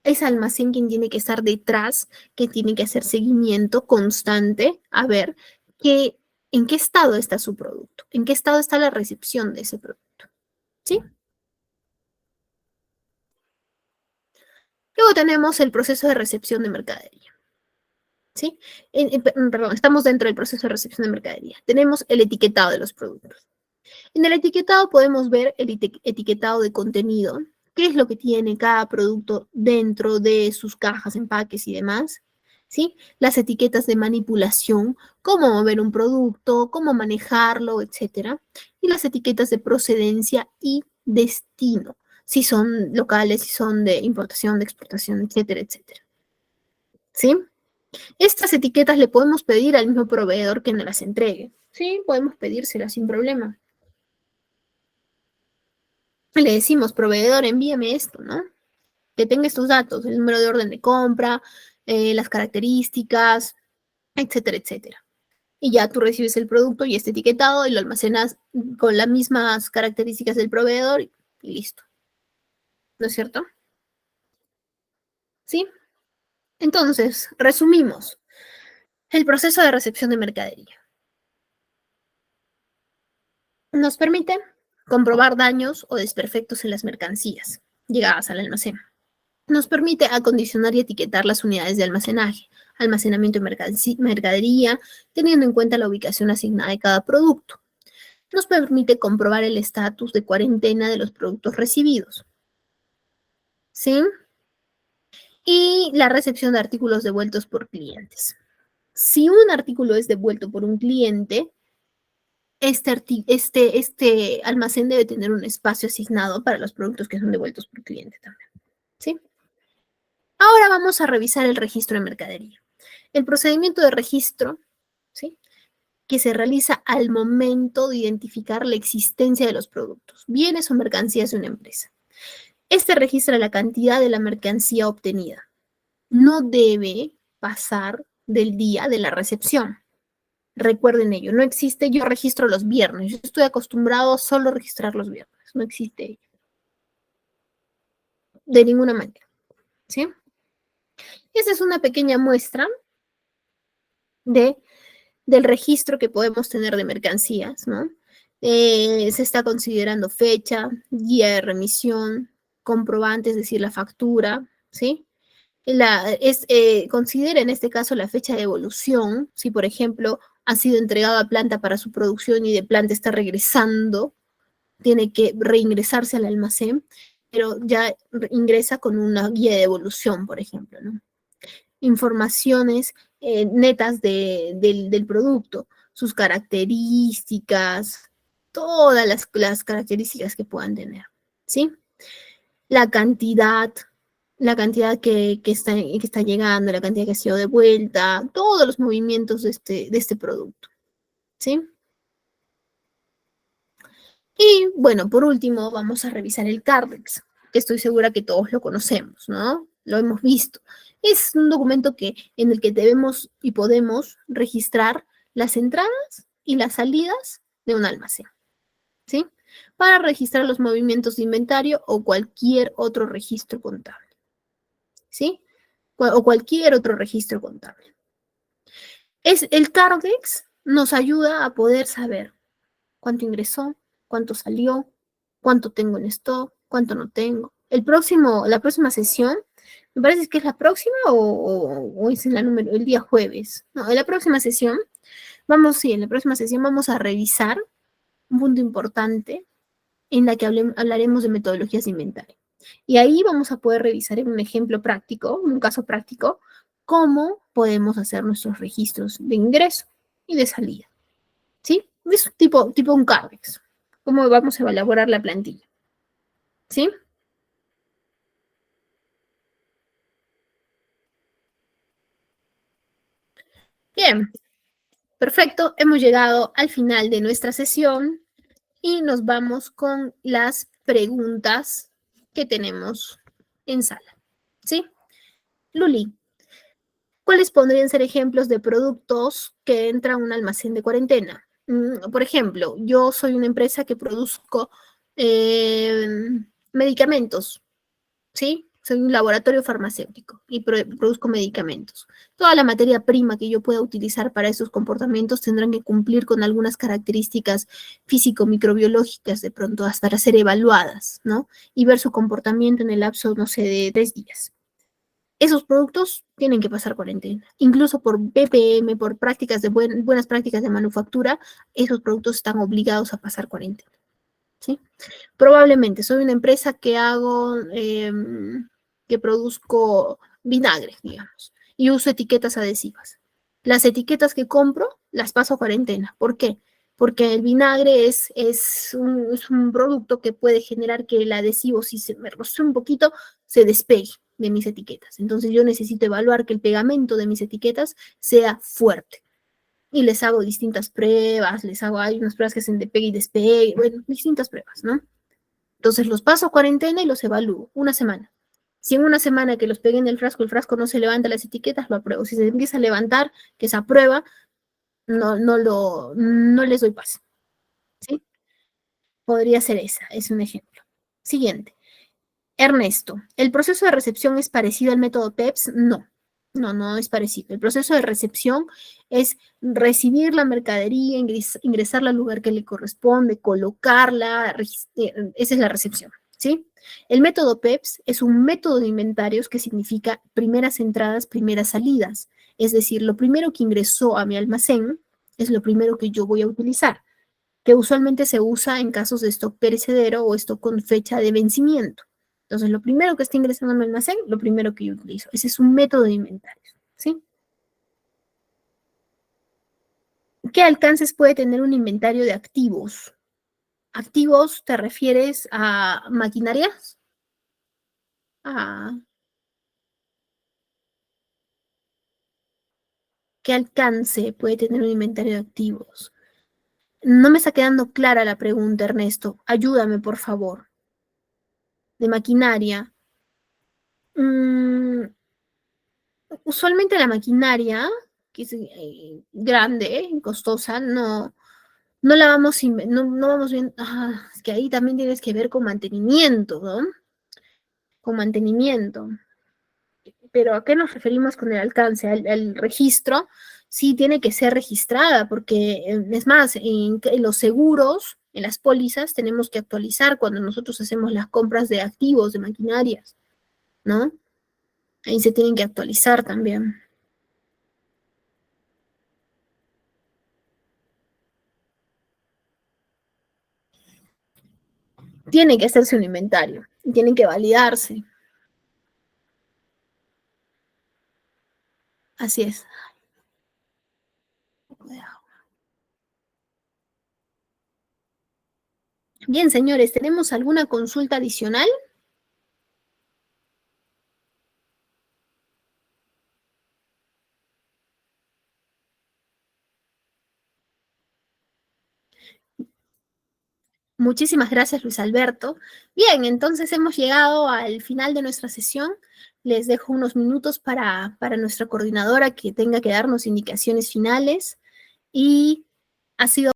es almacén quien tiene que estar detrás, que tiene que hacer seguimiento constante a ver en qué estado está su producto, en qué estado está la recepción de ese producto. ¿Sí? Luego tenemos el proceso de recepción de mercadería. ¿Sí? Perdón, estamos dentro del proceso de recepción de mercadería. Tenemos el etiquetado de los productos. En el etiquetado podemos ver el etiquetado de contenido, qué es lo que tiene cada producto dentro de sus cajas, empaques y demás, ¿sí? Las etiquetas de manipulación, cómo mover un producto, cómo manejarlo, etcétera. Y las etiquetas de procedencia y destino, si son locales, si son de importación, de exportación, etcétera, etcétera. ¿Sí? Estas etiquetas le podemos pedir al mismo proveedor que nos las entregue. Sí, podemos pedírselas sin problema. Le decimos, proveedor, envíame esto, ¿no? Que tenga estos datos, el número de orden de compra, las características, etcétera, etcétera. Y ya tú recibes el producto y está etiquetado y lo almacenas con las mismas características del proveedor y listo. ¿No es cierto? ¿Sí? Entonces, resumimos. El proceso de recepción de mercadería nos permite comprobar daños o desperfectos en las mercancías llegadas al almacén. Nos permite acondicionar y etiquetar las unidades de almacenaje, almacenamiento de mercadería, teniendo en cuenta la ubicación asignada de cada producto. Nos permite comprobar el estatus de cuarentena de los productos recibidos. ¿Sí? Y la recepción de artículos devueltos por clientes. Si un artículo es devuelto por un cliente, este almacén debe tener un espacio asignado para los productos que son devueltos por cliente también, ¿sí? Ahora vamos a revisar el registro de mercadería. El procedimiento de registro, ¿sí?, que se realiza al momento de identificar la existencia de los productos, bienes o mercancías de una empresa. Este registra la cantidad de la mercancía obtenida. No debe pasar del día de la recepción. Recuerden ello, no existe yo registro los viernes, yo estoy acostumbrado a solo registrar los viernes, no existe ello. De ninguna manera, ¿sí? Esa es una pequeña muestra del registro que podemos tener de mercancías, ¿no? Se está considerando fecha, guía de remisión, comprobante, es decir, la factura, ¿sí? Considera en este caso la fecha de evolución, si por ejemplo ha sido entregado a planta para su producción y de planta está regresando, tiene que reingresarse al almacén, pero ya ingresa con una guía de evolución, por ejemplo, ¿no? Informaciones netas del producto, sus características, todas las características que puedan tener, ¿sí? La cantidad, que está llegando, la cantidad que ha sido devuelta, todos los movimientos de este producto, ¿sí? Y bueno, por último, vamos a revisar el CARDEX, que estoy segura que todos lo conocemos, ¿no? Lo hemos visto. Es un documento en el que debemos y podemos registrar las entradas y las salidas de un almacén, ¿sí? Para registrar los movimientos de inventario o cualquier otro registro contable, ¿sí? O cualquier otro registro contable. El CARDEX nos ayuda a poder saber cuánto ingresó, cuánto salió, cuánto tengo en stock, cuánto no tengo. La próxima sesión, me parece que es la próxima o es en el día jueves. No, en la próxima sesión, en la próxima sesión vamos a revisar un punto importante en la que hablaremos de metodologías de inventario. Y ahí vamos a poder revisar en un ejemplo práctico, en un caso práctico, cómo podemos hacer nuestros registros de ingreso y de salida. ¿Sí? Es tipo un CARDEX. ¿Cómo vamos a elaborar la plantilla? ¿Sí? Bien, perfecto. Hemos llegado al final de nuestra sesión y nos vamos con las preguntas que tenemos en sala. ¿Sí? Luli, ¿cuáles podrían ser ejemplos de productos que entran a un almacén de cuarentena? Por ejemplo, yo soy una empresa que produzco eh, medicamentos, ¿sí? Soy un laboratorio farmacéutico y produzco medicamentos. Toda la materia prima que yo pueda utilizar para esos comportamientos tendrán que cumplir con algunas características físico-microbiológicas de pronto hasta para ser evaluadas, ¿no? Y ver su comportamiento en el lapso, no sé, de 3 días. Esos productos tienen que pasar cuarentena. Incluso por BPM, por prácticas de buenas prácticas de manufactura, esos productos están obligados a pasar cuarentena, ¿sí? Probablemente soy una empresa que produzco vinagre, digamos, y uso etiquetas adhesivas. Las etiquetas que compro las paso a cuarentena. ¿Por qué? Porque el vinagre es un producto que puede generar que el adhesivo, si se me rostra un poquito, se despegue de mis etiquetas. Entonces yo necesito evaluar que el pegamento de mis etiquetas sea fuerte. Y les hago distintas pruebas, hay unas pruebas que hacen de pegue y despegue, bueno, distintas pruebas, ¿no? Entonces los paso a cuarentena y los evalúo una semana. Si en una semana que los pegué en el frasco no se levanta las etiquetas, lo apruebo. Si se empieza a levantar, que se aprueba, no les doy pase, ¿sí? Podría ser esa, es un ejemplo. Siguiente. Ernesto, ¿el proceso de recepción es parecido al método PEPS? No, no es parecido. El proceso de recepción es recibir la mercadería, ingresarla al lugar que le corresponde, colocarla, esa es la recepción, ¿sí? El método PEPS es un método de inventarios que significa primeras entradas, primeras salidas. Es decir, lo primero que ingresó a mi almacén es lo primero que yo voy a utilizar, que usualmente se usa en casos de stock perecedero o stock con fecha de vencimiento. Entonces, lo primero que está ingresando a mi almacén, lo primero que yo utilizo. Ese es un método de inventario, ¿sí? ¿Qué alcances puede tener un inventario de activos? ¿Activos te refieres a maquinarias? Ah, ¿qué alcance puede tener un inventario de activos? No me está quedando clara la pregunta, Ernesto. Ayúdame, por favor. De maquinaria. Mm, usualmente la maquinaria, que es grande, costosa, no la vamos, no vamos bien. Es que ahí también tienes que ver con mantenimiento, ¿no? Con mantenimiento. Pero ¿a qué nos referimos con el alcance? El registro sí tiene que ser registrada, porque es más, en los seguros, en las pólizas, tenemos que actualizar cuando nosotros hacemos las compras de activos, de maquinarias, ¿no? Ahí se tienen que actualizar también. Tiene que hacerse un inventario, y tienen que validarse. Así es. Bien, señores, ¿tenemos alguna consulta adicional? Muchísimas gracias, Luis Alberto. Bien, entonces hemos llegado al final de nuestra sesión. Les dejo unos minutos para nuestra coordinadora que tenga que darnos indicaciones finales y ha sido